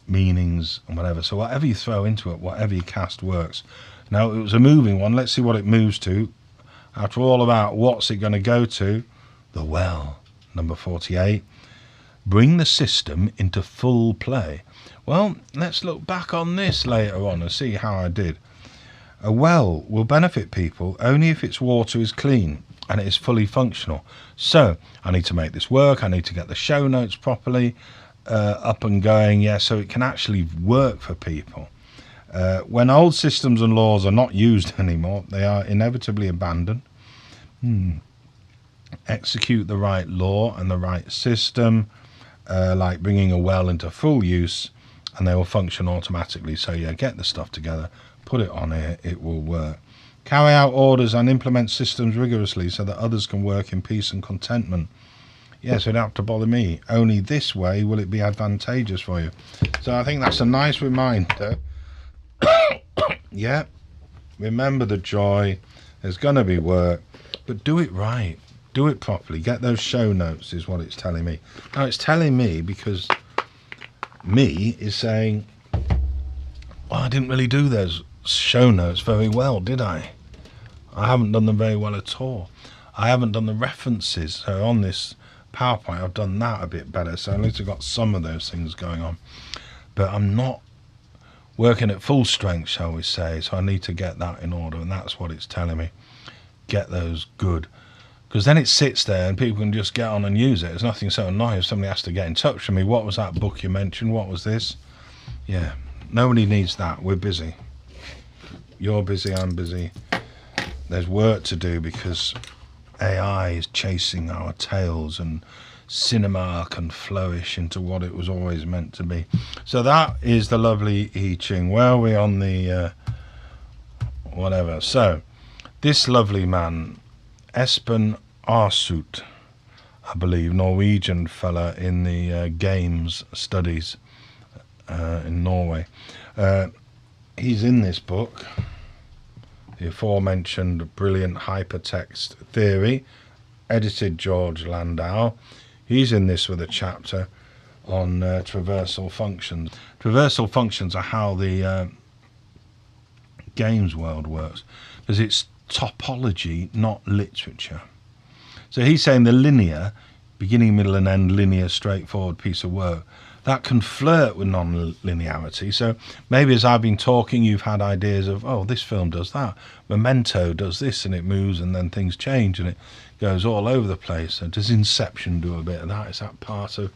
meanings and whatever. So whatever you throw into it, whatever you cast works. Now, it was a moving one. Let's see what it moves to. After all about what's it going to go to? The well, number 48. Bring the system into full play. Well, let's look back on this later on and see how I did. A well will benefit people only if its water is clean and it is fully functional. So I need to make this work. I need to get the show notes properly up and going, so it can actually work for people. When old systems and laws are not used anymore, they are inevitably abandoned. Execute the right law and the right system, like bringing a well into full use, and they will function automatically. So get the stuff together, put it on here, it will work. Carry out orders and implement systems rigorously so that others can work in peace and contentment. Yes, it don't have to bother me. Only this way will it be advantageous for you. So I think that's a nice reminder. Remember the joy. There's going to be work, but do it right. Do it properly. Get those show notes is what it's telling me. Now, it's telling me because me is saying, well, I didn't really do those show notes very well, did I? I haven't done them very well at all. I haven't done the references. So on this PowerPoint, I've done that a bit better. So at least I've got some of those things going on. But I'm not working at full strength, shall we say. So I need to get that in order. And that's what it's telling me. Get those good. Because then it sits there and people can just get on and use it. There's nothing so annoying if somebody has to get in touch with me. What was that book you mentioned? What was this? Yeah, nobody needs that. We're busy. You're busy, I'm busy. There's work to do because AI is chasing our tails and cinema can flourish into what it was always meant to be. So that is the lovely I Ching. Where are we on the whatever? So this lovely man, Espen Aarseth, I believe, Norwegian fella in the games studies in Norway. He's in this book, the aforementioned brilliant hypertext theory, edited George Landow. He's in this with a chapter on traversal functions. Traversal functions are how the games world works, because it's topology, not literature. So he's saying the linear, beginning, middle and end, linear, straightforward piece of work, that can flirt with non-linearity. So maybe as I've been talking, you've had ideas of, oh, this film does that, Memento does this, and it moves and then things change and it goes all over the place. So does Inception do a bit of that? Is that part of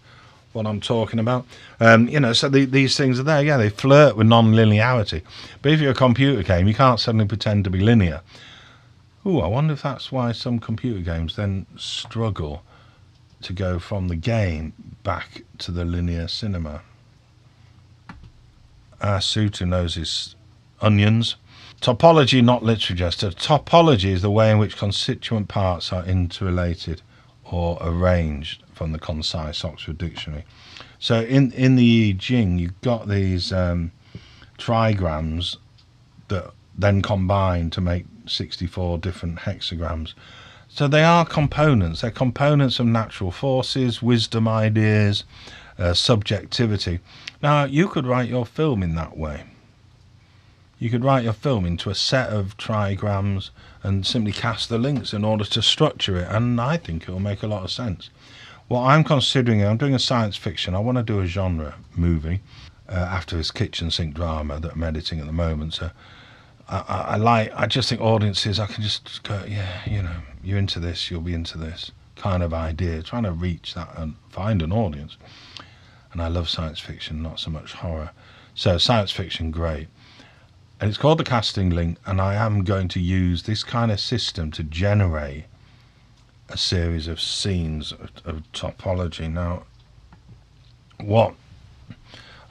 what I'm talking about? So these things are there. Yeah, they flirt with non-linearity. But if you're a computer game, you can't suddenly pretend to be linear. Ooh, I wonder if that's why some computer games then struggle to go from the game back to the linear cinema. Aarseth, who knows his onions. Topology, not literature. So topology is the way in which constituent parts are interrelated or arranged, from the concise Oxford Dictionary. So in the I Ching, you've got these trigrams that then combine to make 64 different hexagrams. So they are components. They're components of natural forces, wisdom ideas, subjectivity. Now, you could write your film in that way. You could write your film into a set of trigrams and simply cast the links in order to structure it, and I think it will make a lot of sense. What I'm considering, I'm doing a science fiction. I want to do a genre movie after this kitchen sink drama that I'm editing at the moment. So I just think audiences, I can just go, yeah, you know, you're into this, you'll be into this kind of idea, trying to reach that and find an audience. And I love science fiction, not so much horror. So science fiction, great. And it's called the casting link, and I am going to use this kind of system to generate a series of scenes of topology. Now, what?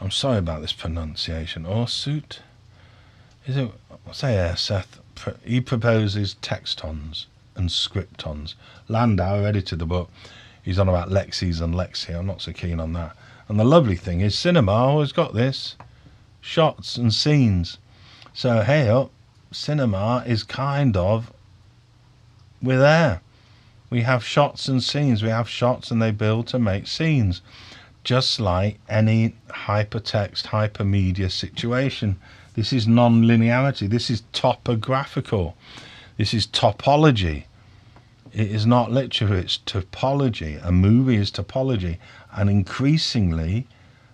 I'm sorry about this pronunciation. Aarseth? Is it? I'll say Aarseth. He proposes textons and scriptons. Landow edited the book. He's on about lexis and lexi. I'm not so keen on that. And the lovely thing is, cinema always got this: shots and scenes. So hey up, cinema is kind of, we're there. We have shots and scenes. We have shots and they build to make scenes. Just like any hypertext, hypermedia situation. This is non-linearity. This is topographical. This is topology. It is not literature, it's topology. A movie is topology. And increasingly,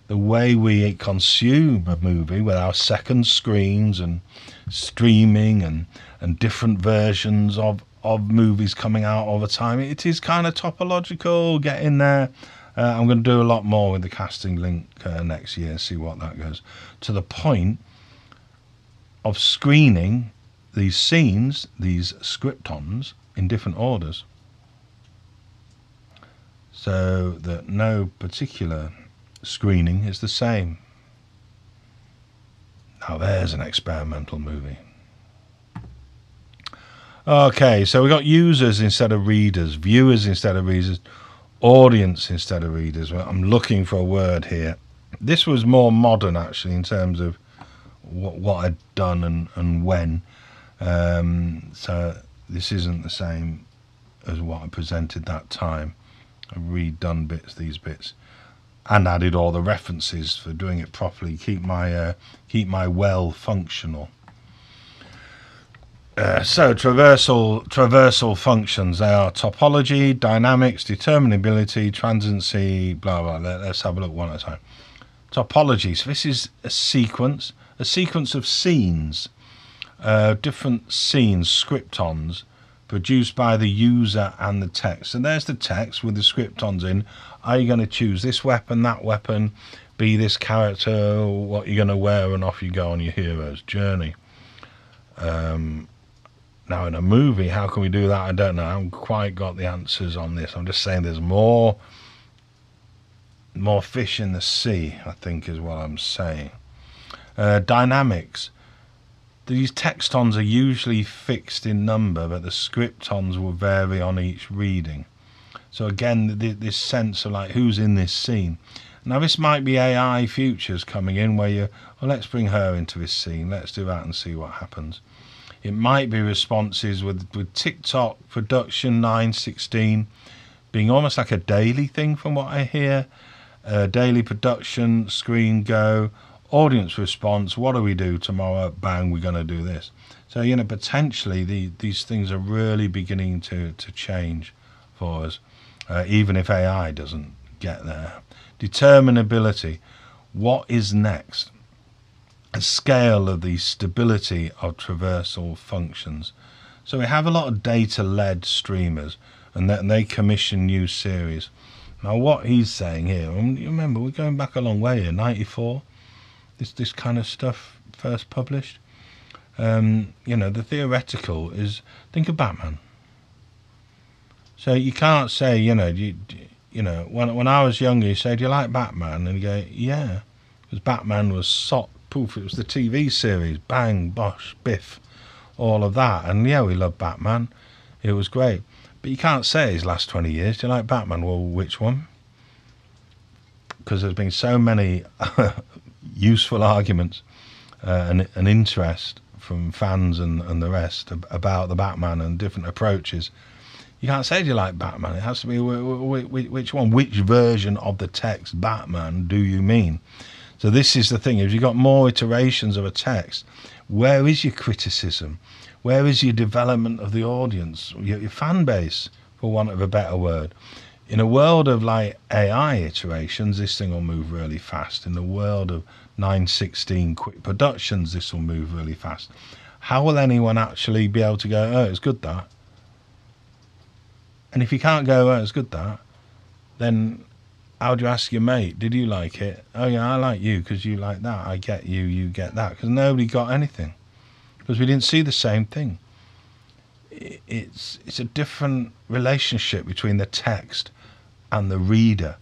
the way we consume a movie with our second screens and streaming and different versions of movies coming out all the time, it is kind of topological. Get in there. I'm going to do a lot more with the casting link next year, see what that goes. To the point of screening these scenes, these scriptons, in different orders, so that no particular screening is the same. Now there's an experimental movie. Okay, so we got users instead of readers, viewers instead of readers, audience instead of readers. Well, I'm looking for a word here. This was more modern actually in terms of what I'd done and when. So this isn't the same as what I presented that time. I've redone these bits, and added all the references for doing it properly. Keep my well functional. So traversal functions. They are topology, dynamics, determinability, transiency, blah blah. Let's have a look one at a time. Topology. So this is a sequence of scenes, different scenes, scriptons, produced by the user and the text. And there's the text with the scriptons in. Are you going to choose this weapon, that weapon, be this character, what you're going to wear, and off you go on your hero's journey. Now in a movie, how can we do that? I don't know. I haven't quite got the answers on this. I'm just saying there's more fish in the sea, I think is what I'm saying. Dynamics. These textons are usually fixed in number, but the scriptons will vary on each reading. So again, this sense of like, who's in this scene? Now this might be AI futures coming in where let's bring her into this scene, let's do that and see what happens. It might be responses with TikTok production 916 being almost like a daily thing from what I hear. Daily production, screen go, audience response, what do we do tomorrow? Bang, we're going to do this. So, potentially these things are really beginning to change for us, even if AI doesn't get there. Determinability. What is next? A scale of the stability of traversal functions. So we have a lot of data-led streamers, and they commission new series. Now what he's saying here, and you remember we're going back a long way here, 94, this kind of stuff first published. The theoretical is, think of Batman. So you can't say, when I was younger, you say, do you like Batman? And you go, yeah, because Batman was poof, it was the TV series, bang, bosh, biff, all of that. And yeah, we love Batman. It was great. But you can't say his last 20 years, do you like Batman? Well, which one? because there's been so many useful arguments and interest from fans and the rest about the Batman and different approaches. You can't say, do you like Batman? It has to be which one, which version of the text Batman do you mean? So this is the thing, if you've got more iterations of a text, where is your criticism? Where is your development of the audience, your fan base, for want of a better word? In a world of like AI iterations, this thing will move really fast. In the world of 9:16 quick productions, this will move really fast. How will anyone actually be able to go, oh, it's good that? And if you can't go, oh, it's good that, then how do you ask your mate, did you like it? Oh yeah, I like you because you like that. I get you, you get that. Because nobody got anything. Because we didn't see the same thing. It's a different relationship between the text and the reader.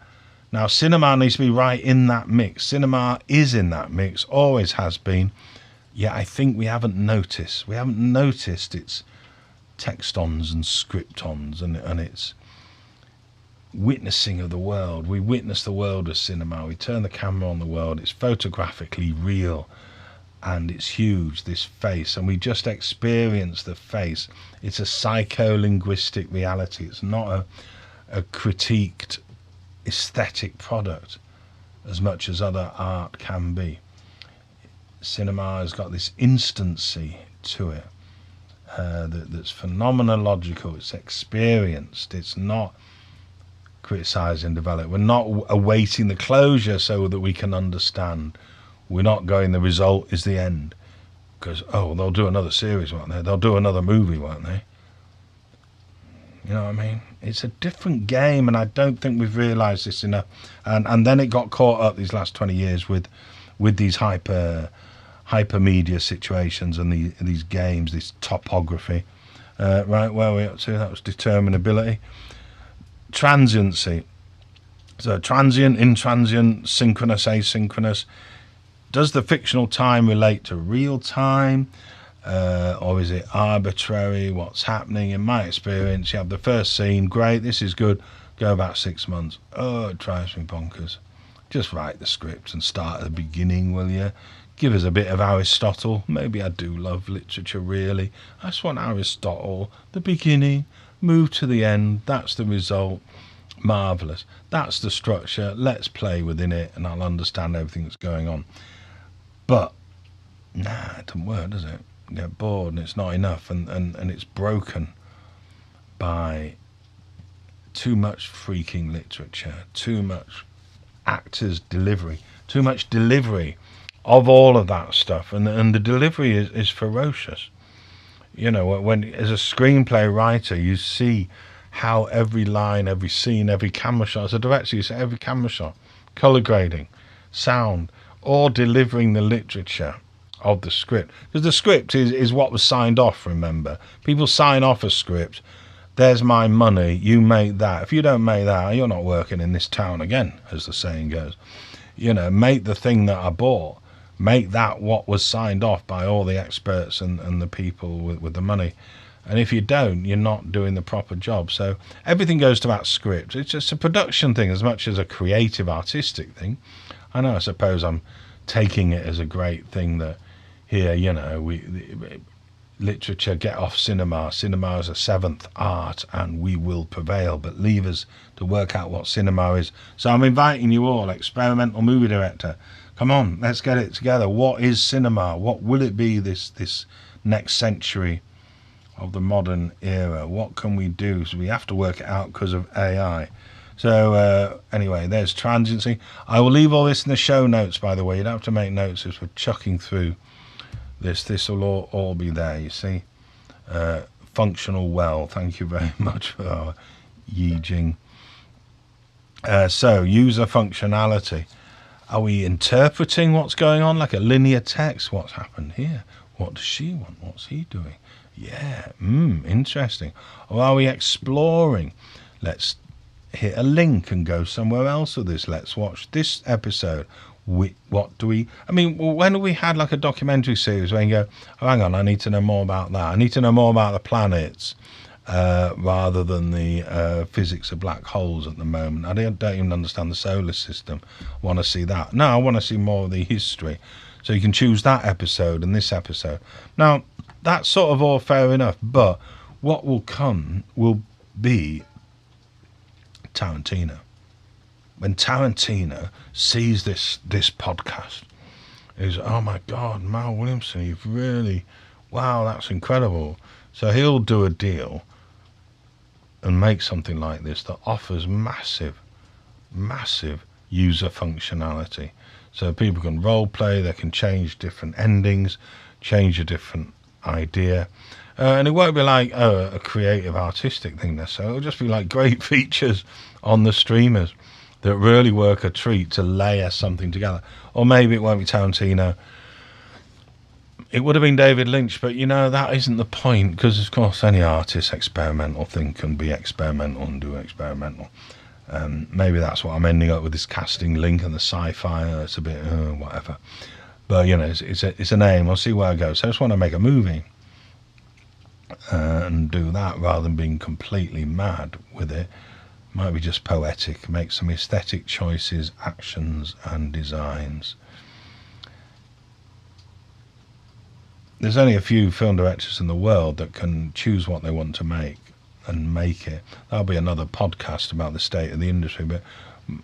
Now, cinema needs to be right in that mix. Cinema is in that mix, always has been. Yet I think we haven't noticed. We haven't noticed its textons and scriptons and its witnessing of the world. We witness the world of cinema. We turn the camera on the world. It's photographically real. And it's huge, this face, and we just experience the face. It's a psycho-linguistic reality. It's not a critiqued aesthetic product as much as other art can be. Cinema has got this instancy to it that's phenomenological. It's experienced. It's not criticising development. We're not awaiting the closure so that we can understand. We're not going, the result is the end. Because, oh, they'll do another series, won't they? They'll do another movie, won't they? You know what I mean? It's a different game, and I don't think we've realised this enough. And then it got caught up these last 20 years with these hyper media situations and these games, this topography. Right, where are we up to? That was determinability. Transiency. So transient, intransient, synchronous, asynchronous. Does the fictional time relate to real time, or is it arbitrary? What's happening? In my experience, you have the first scene, great, this is good, go about 6 months. Oh, it drives me bonkers. Just write the script and start at the beginning, will you? Give us a bit of Aristotle. Maybe I do love literature, really. I just want Aristotle, the beginning, move to the end, that's the result. Marvellous. That's the structure. Let's play within it and I'll understand everything that's going on. But, nah, it doesn't work, does it? You get bored and it's not enough, and it's broken by too much freaking literature, too much actors' delivery, too much delivery of all of that stuff, and the delivery is ferocious. You know, when as a screenplay writer, you see how every line, every scene, every camera shot, as a director, you see every camera shot, colour grading, sound, or delivering the literature of the script. Because the script is what was signed off, remember. People sign off a script, there's my money, you make that. If you don't make that, you're not working in this town again, as the saying goes. You know, make the thing that I bought, make that what was signed off by all the experts and the people with the money. And if you don't, you're not doing the proper job. So everything goes to that script. It's just a production thing as much as a creative, artistic thing. I know, I suppose I'm taking it as a great thing that here, you know, literature, get off cinema. Cinema is a seventh art and we will prevail. But leave us to work out what cinema is. So I'm inviting you all, experimental movie director. Come on, let's get it together. What is cinema? What will it be this next century of the modern era? What can we do? So we have to work it out because of AI. So anyway, there's transiency. I will leave all this in the show notes, by the way. You don't have to make notes as we're chucking through this. This will all be there, you see. Functional well. Thank you very much for our I Ching. So, user functionality. Are we interpreting what's going on like a linear text? What's happened here? What does she want? What's he doing? Yeah, interesting. Or are we exploring? Let's hit a link and go somewhere else with this. Let's watch this episode. What do we... I mean, when have we had like a documentary series where you go, oh, hang on, I need to know more about that. I need to know more about the planets. rather than the physics of black holes at the moment. I don't even understand the solar system. I want to see that. No, I want to see more of the history. So you can choose that episode and this episode. Now, that's sort of all fair enough, but what will come will be Tarantino. When Tarantino sees this podcast, he's, oh my God, Mal Williamson, you've really, wow, that's incredible. So he'll do a deal and make something like this that offers massive user functionality. So people can role play, they can change different endings, change a different idea. And it won't be like a creative artistic thing necessarily. It'll just be like great features on the streamers that really work a treat to layer something together. Or maybe it won't be Tarantino. It would have been David Lynch, but that isn't the point, because of course any artist experimental thing can be experimental and do experimental. Maybe that's what I'm ending up with, this casting link and the sci-fi. It's a bit whatever, but it's an aim. I'll see where I go. So I just want to make a movie and do that rather than being completely mad with it. Might be just poetic, make some aesthetic choices, actions and designs. There's only a few film directors in the world that can choose what they want to make and make it. That'll be another podcast about the state of the industry, but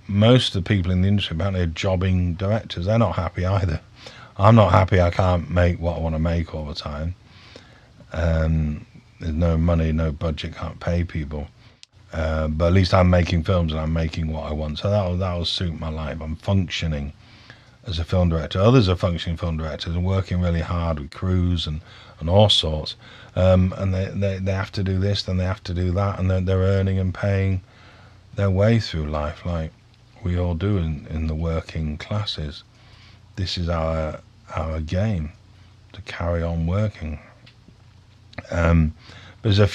most of the people in the industry apparently are jobbing directors. They're not happy either. I'm not happy I can't make what I want to make all the time. There's no money, no budget, can't pay people. But at least I'm making films and I'm making what I want. So that'll suit my life. I'm functioning as a film director. Others are functioning film directors and working really hard with crews and all sorts. And they have to do this, then they have to do that, and they're earning and paying their way through life like we all do in the working classes. This is our game, to carry on working. There's a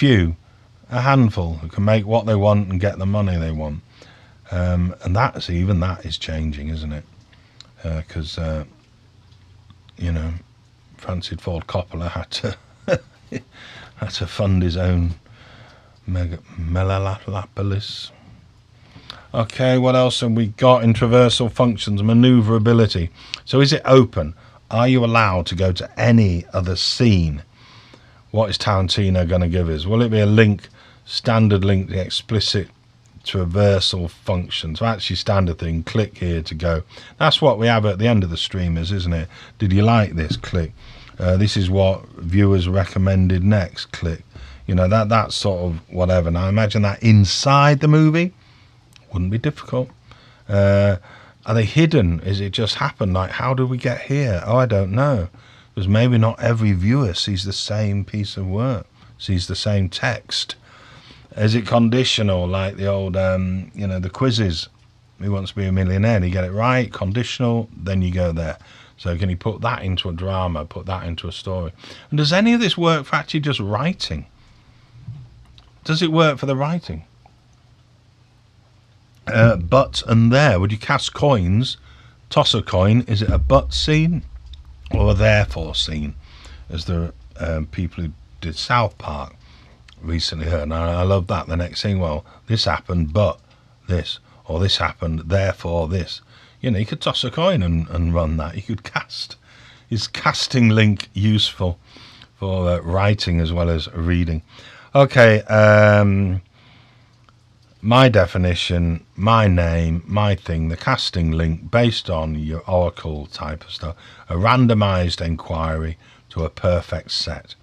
handful who can make what they want and get the money they want. And that is changing, isn't it? Because Francis Ford Coppola had to fund his own Megalopolis. Okay, what else have we got? In traversal functions, maneuverability. So is it open? Are you allowed to go to any other scene? What is Tarantino going to give us? Will it be a link, standard link, the explicit traversal function? So actually standard thing, click here to go. That's what we have at the end of the streamers, isn't it? Did you like this? Click. This is what viewers recommended next. Click. That sort of whatever. Now imagine that inside the movie. Wouldn't be difficult. Are they hidden? Is it just happened? Like, how did we get here? Oh, I don't know. Because maybe not every viewer sees the same piece of work, sees the same text. Is it conditional, like the old, the quizzes? Who Wants to Be a Millionaire? And you get it right, conditional, then you go there. So can you put that into a drama, put that into a story? And does any of this work for actually just writing? Does it work for the writing? But and there, would you cast coins, toss a coin? Is it a but scene or a therefore scene? As the people who did South Park recently heard, and I love that. The next thing, well, this happened, but this, or this happened, therefore this. You could toss a coin and run that. You could cast. Is casting link useful for writing as well as reading? Okay, my definition, my name, my thing, the casting link based on your oracle type of stuff, a randomized inquiry to a perfect set,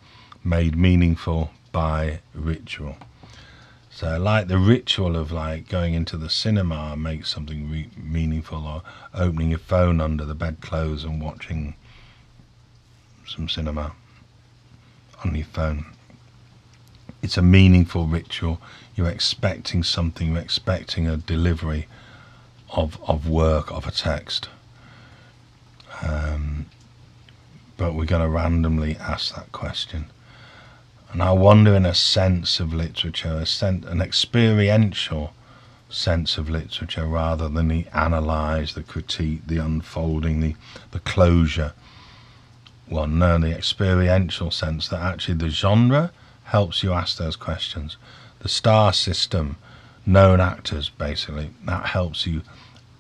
made meaningful by ritual. So like the ritual of like going into the cinema makes something meaningful, or opening your phone under the bedclothes and watching some cinema on your phone. It's a meaningful ritual. You're expecting something, you're expecting a delivery of work, of a text. But we're going to randomly ask that question. And I wonder, in a sense of literature, an experiential sense of literature, rather than the analyse, the critique, the unfolding, the closure. Well, no, the experiential sense that actually the genre helps you ask those questions. The star system, known actors, basically, that helps you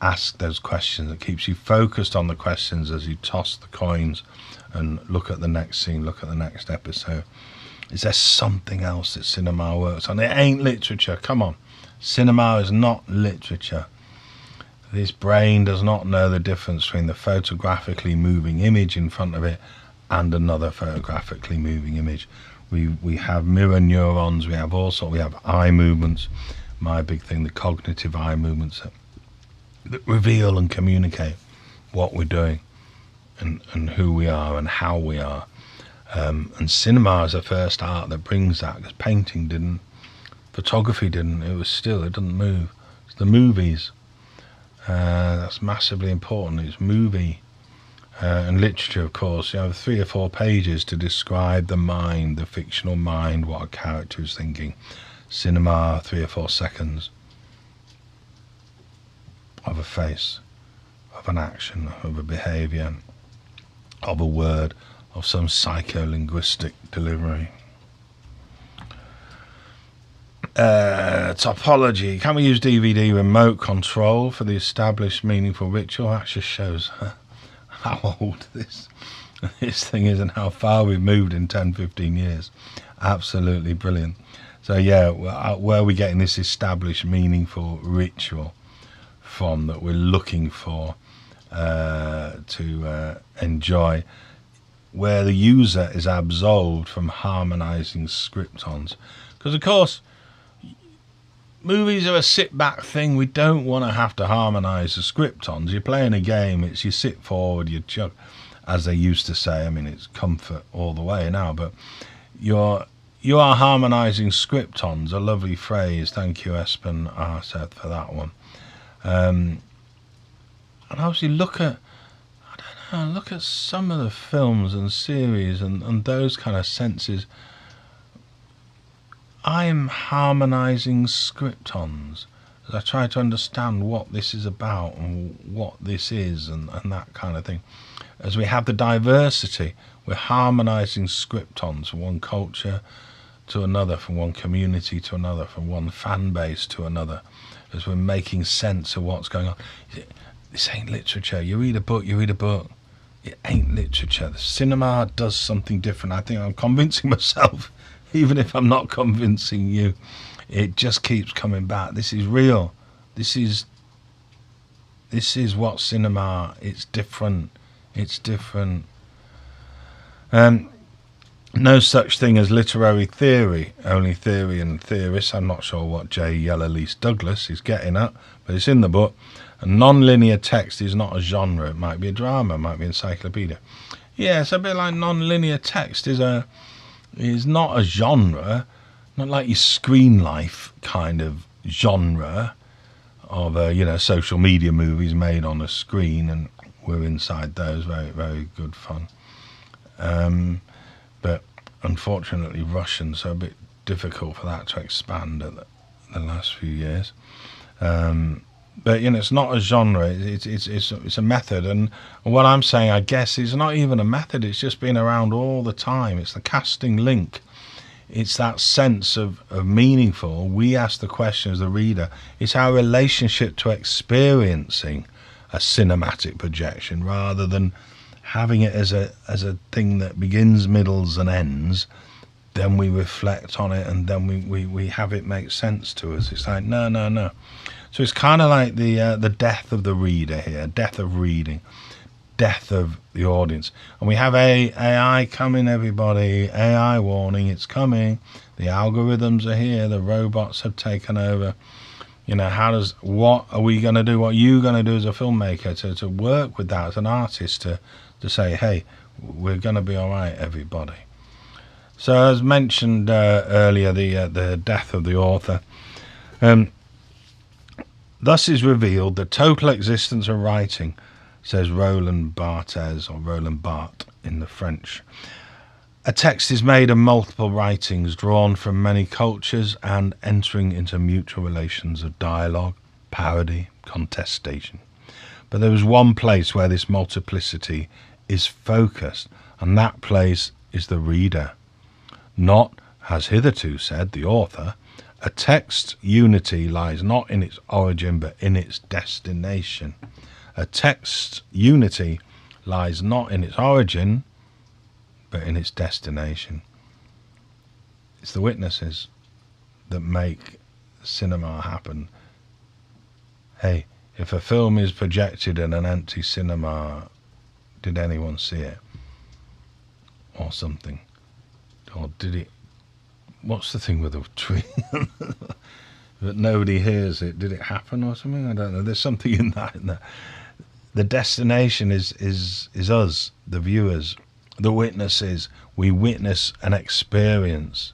ask those questions. It keeps you focused on the questions as you toss the coins and look at the next scene, look at the next episode. Is there something else that cinema works on? It ain't literature, come on. Cinema is not literature. This brain does not know the difference between the photographically moving image in front of it and another photographically moving image. We have mirror neurons, we have we have eye movements. My big thing, the cognitive eye movements that reveal and communicate what we're doing and who we are and how we are. And cinema is the first art that brings that, because painting didn't, photography didn't, it doesn't move. It's the movies. That's massively important. It's movie and literature, of course. You have 3 or 4 pages to describe the mind, the fictional mind, what a character is thinking. Cinema, 3 or 4 seconds of a face, of an action, of a behaviour, of a word, of some psycholinguistic delivery. Topology. Can we use DVD remote control for the established meaningful ritual? That just shows how old this thing is and how far we've moved in 10-15 years. Absolutely brilliant. So yeah, where are we getting this established meaningful ritual from that we're looking for to enjoy, where the user is absolved from harmonizing scriptons? Because of course movies are a sit-back thing. We don't want to have to harmonise the scriptons. You're playing a game, it's you sit forward, you chug, as they used to say. I mean, it's comfort all the way now, but you are harmonising scriptons, a lovely phrase. Thank you, Espen, Aarseth, for that one. And obviously look at some of the films and series and those kind of senses. I'm harmonising scriptons as I try to understand what this is about and what this is and that kind of thing. As we have the diversity, we're harmonising scriptons from one culture to another, from one community to another, from one fan base to another, as we're making sense of what's going on. This ain't literature. You read a book. It ain't literature. The cinema does something different. I think I'm convincing myself, even if I'm not convincing you. It just keeps coming back. This is real. This is what cinema. It's different. It's different. No such thing as literary theory, only theory and theorists. I'm not sure what J. Yellowlease Douglas is getting at, but it's in the book. A non-linear text is not a genre. It might be a drama, it might be an encyclopedia. Yeah, it's a bit like non-linear text is not a genre, not like your screen life kind of genre of social media movies made on a screen, and we're inside those. Very, very good fun. But unfortunately Russian, so a bit difficult for that to expand at the last few years. But it's not a genre. It's a method, and what I'm saying, I guess, is not even a method. It's just been around all the time. It's the casting link. It's that sense of meaningful. We ask the question as the reader. It's our relationship to experiencing a cinematic projection, rather than having it as a thing that begins, middles, and ends. Then we reflect on it, and then we have it make sense to us. It's like no. So it's kind of like the death of the reader here, death of reading, death of the audience. And we have AI coming, everybody. AI warning, it's coming. The algorithms are here. The robots have taken over. What are we going to do? What are you going to do as a filmmaker to work with that, as an artist, to say, hey, we're going to be all right, everybody. So as mentioned earlier, the death of the author. Thus is revealed the total existence of writing, says Roland Barthes, or Roland Barthes in the French. A text is made of multiple writings drawn from many cultures and entering into mutual relations of dialogue, parody, contestation. But there is one place where this multiplicity is focused, and that place is the reader. Not has hitherto said, the author, a text's unity lies not in its origin but in its destination. A text's unity lies not in its origin but in its destination. It's the witnesses that make cinema happen. Hey, if a film is projected in an empty cinema, did anyone see it? Or something? Or did it? What's the thing with the tree? That nobody hears it. Did it happen or something? I don't know. There's something in that. The destination is us, the viewers, the witnesses. We witness an experience.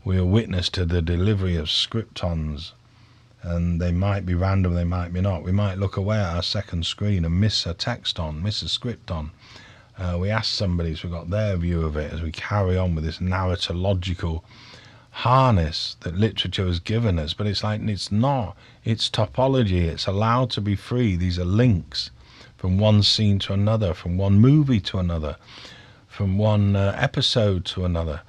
We are witness to the delivery of scriptons, and they might be random, they might be not. We might look away at our second screen and miss a text on, miss a script on. We ask somebody, so we've got their view of it as we carry on with this narratological harness that literature has given us. But it's like, it's not. It's topology. It's allowed to be free. These are links from one scene to another, from one movie to another, from one episode to another,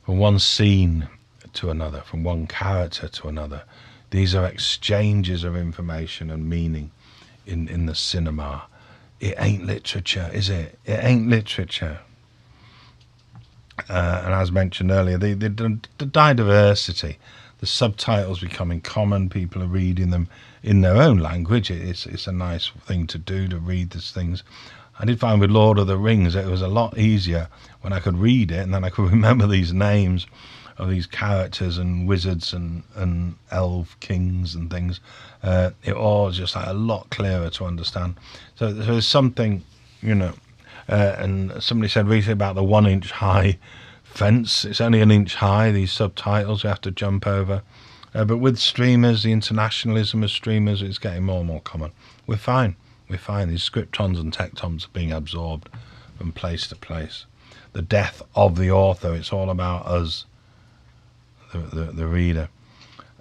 from one scene to another, from one character to another. These are exchanges of information and meaning in the cinema. It ain't literature, is it? It ain't literature. And as mentioned earlier, the diversity, the subtitles becoming common. People are reading them in their own language. It's a nice thing to do, to read these things. I did find with Lord of the Rings it was a lot easier when I could read it and then I could remember these names of these characters and wizards and elf kings and things. It all was just like a lot clearer to understand. So there's something, and somebody said recently about the 1 inch high fence. It's only an inch high, these subtitles we have to jump over. But with streamers, the internationalism of streamers is getting more and more common. We're fine. These scriptons and tectons are being absorbed from place to place. The death of the author, it's all about us, the reader.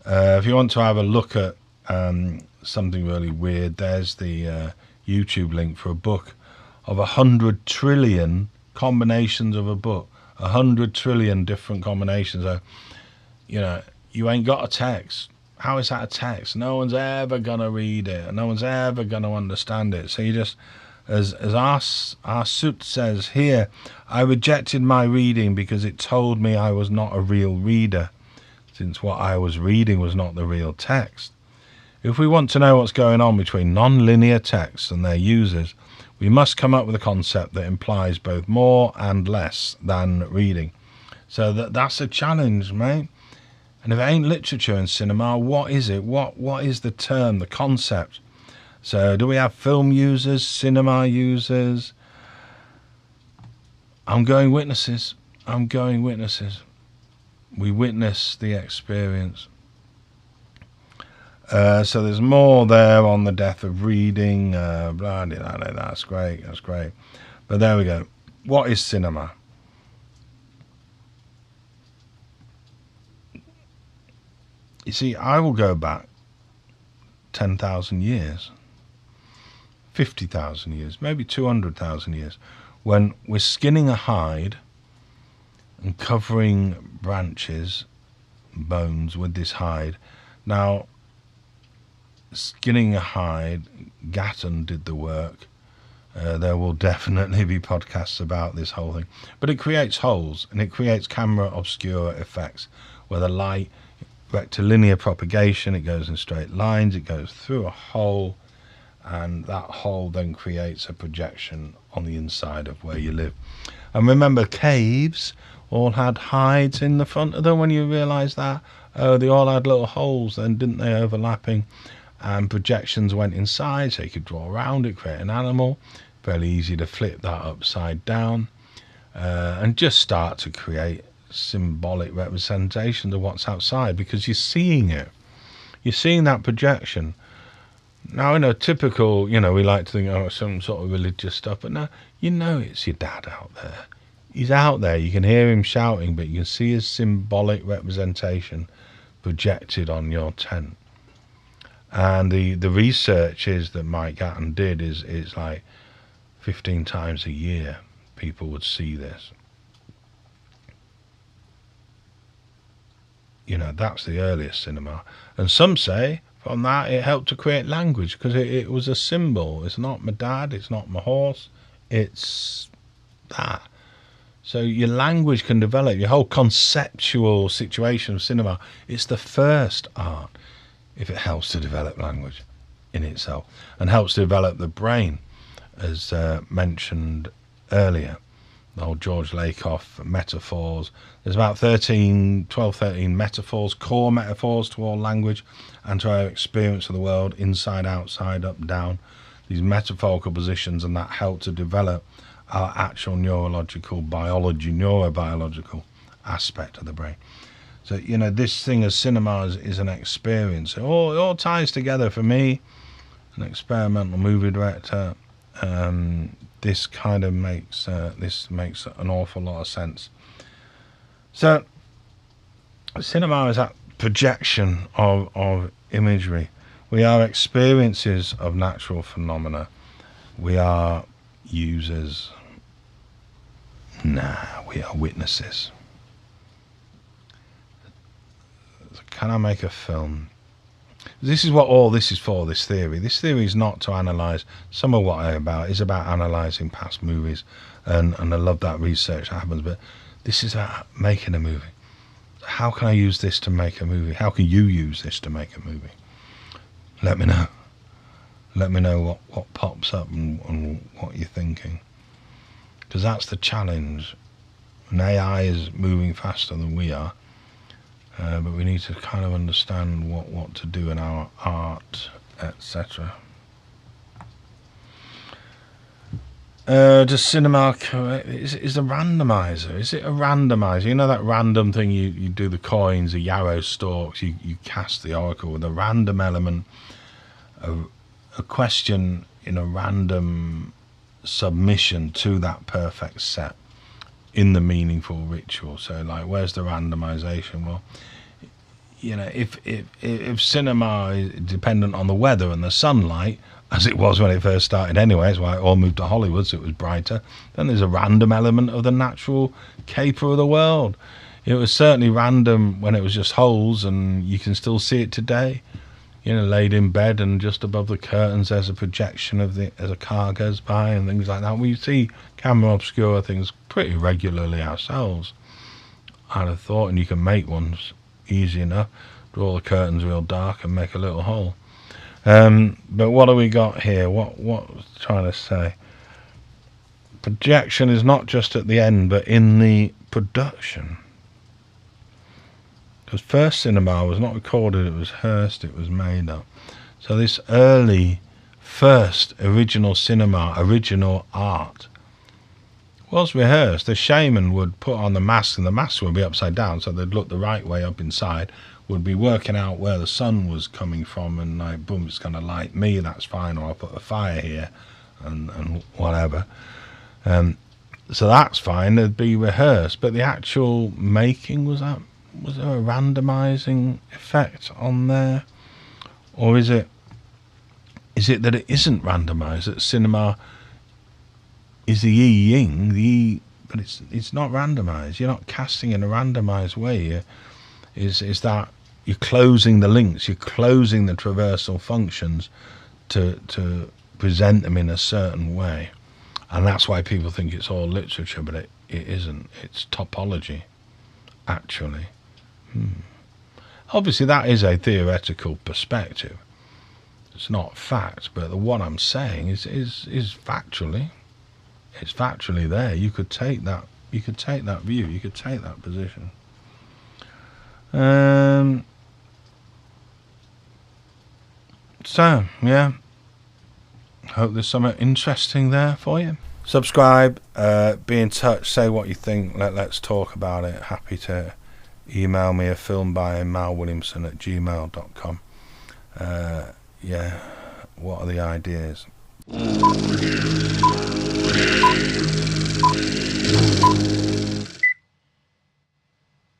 If you want to have a look at something really weird, there's the YouTube link for a book of 100 trillion combinations of a book. 100 trillion different combinations. So, you ain't got a text. How is that a text? No one's ever gonna read it. No one's ever gonna understand it. So you just, as Aarseth says here, I rejected my reading because it told me I was not a real reader, since what I was reading was not the real text. If we want to know what's going on between non-linear texts and their users, we must come up with a concept that implies both more and less than reading. So that's a challenge, mate. And if it ain't literature and cinema, what is it? What is the term, the concept? So do we have film users, cinema users? I'm going witnesses. We witness the experience. So there's more there on the death of reading. That's great. But there we go. What is cinema? You see, I will go back 10,000 years, 50,000 years, maybe 200,000 years, when we're skinning a hide and covering branches, bones with this hide. Now, skinning a hide, Gatton did the work. There will definitely be podcasts about this whole thing. But it creates holes, and it creates camera obscura effects, where the light, rectilinear propagation, it goes in straight lines, it goes through a hole, and that hole then creates a projection on the inside of where you live. And remember, caves all had hides in the front of them. When you realise that, they all had little holes then, didn't they, overlapping, and projections went inside, so you could draw around it, create an animal. Fairly easy to flip that upside down and just start to create symbolic representation of what's outside, because you're seeing it. You're seeing that projection. Now, typical, we like to think, some sort of religious stuff, but no, it's your dad out there. He's out there. You can hear him shouting, but you can see his symbolic representation projected on your tent. And the research is that Mike Gatton did is like 15 times a year people would see this. You know, that's the earliest cinema. And some say from that it helped to create language, because it was a symbol. It's not my dad, it's not my horse, it's that. So your language can develop, your whole conceptual situation of cinema. It's the first art if it helps to develop language in itself and helps to develop the brain, as mentioned earlier. The old George Lakoff metaphors. There's about 13 metaphors, core metaphors to all language and to our experience of the world, inside, outside, up, down. These metaphorical positions, and that help to develop our actual neurobiological aspect of the brain. So, you know, this thing of cinema is an experience. It all ties together for me, an experimental movie director. This kind of makes an awful lot of sense. So, cinema is that projection of imagery. We are experiences of natural phenomena. We are users. We are witnesses. Can I make a film? This is what all this is for, this theory. This theory is not to analyse. Some of what I'm about is about analysing past movies, and I love that research that happens, but this is about making a movie. How can I use this to make a movie? How can you use this to make a movie? Let me know. Let me know what pops up and what you're thinking. Because that's the challenge. And AI is moving faster than we are. But we need to kind of understand what to do in our art, etc. Does cinema is a randomizer? Is it a randomizer? You know that random thing you do the coins, the yarrow stalks, you cast the oracle with a random element, a question in a random submission to that perfect set in the meaningful ritual. So, like, where's the randomization? Well, you know, if cinema is dependent on the weather and the sunlight, as it was when it first started anyway, that's why it all moved to Hollywood, so it was brighter, then there's a random element of the natural caper of the world. It was certainly random when it was just holes, and you can still see it today. You know, laid in bed, and just above the curtains there's a projection of as a car goes by and things like that. We see camera obscura things pretty regularly ourselves, I'd have thought, and you can make ones easy enough. Draw the curtains real dark and make a little hole. But what do we got here? What was trying to say? Projection is not just at the end, but in the production. Because first cinema was not recorded, it was rehearsed, it was made up. So this early, first original cinema, original art, was rehearsed. The shaman would put on the mask, and the mask would be upside down, so they'd look the right way up inside, would be working out where the sun was coming from, and like, boom, it's going to light me, that's fine, or I'll put a fire here, and whatever. So that's fine, they'd be rehearsed, but the actual making, was there a randomizing effect on there? Or is it that it isn't randomized, that cinema is the Yi-Ying, but it's not randomized. You're not casting in a randomized way. Is that you're closing the links, you're closing the traversal functions to present them in a certain way. And that's why people think it's all literature, but it isn't. It's topology, actually. Obviously that is a theoretical perspective. It's not fact, but what I'm saying is factually, it's factually there. You could take that view, you could take that position. So yeah, hope there's something interesting there for you. Subscribe, be in touch, say what you think, let's talk about it. Happy to email me a film by malwilliamson@gmail.com. Yeah, what are the ideas?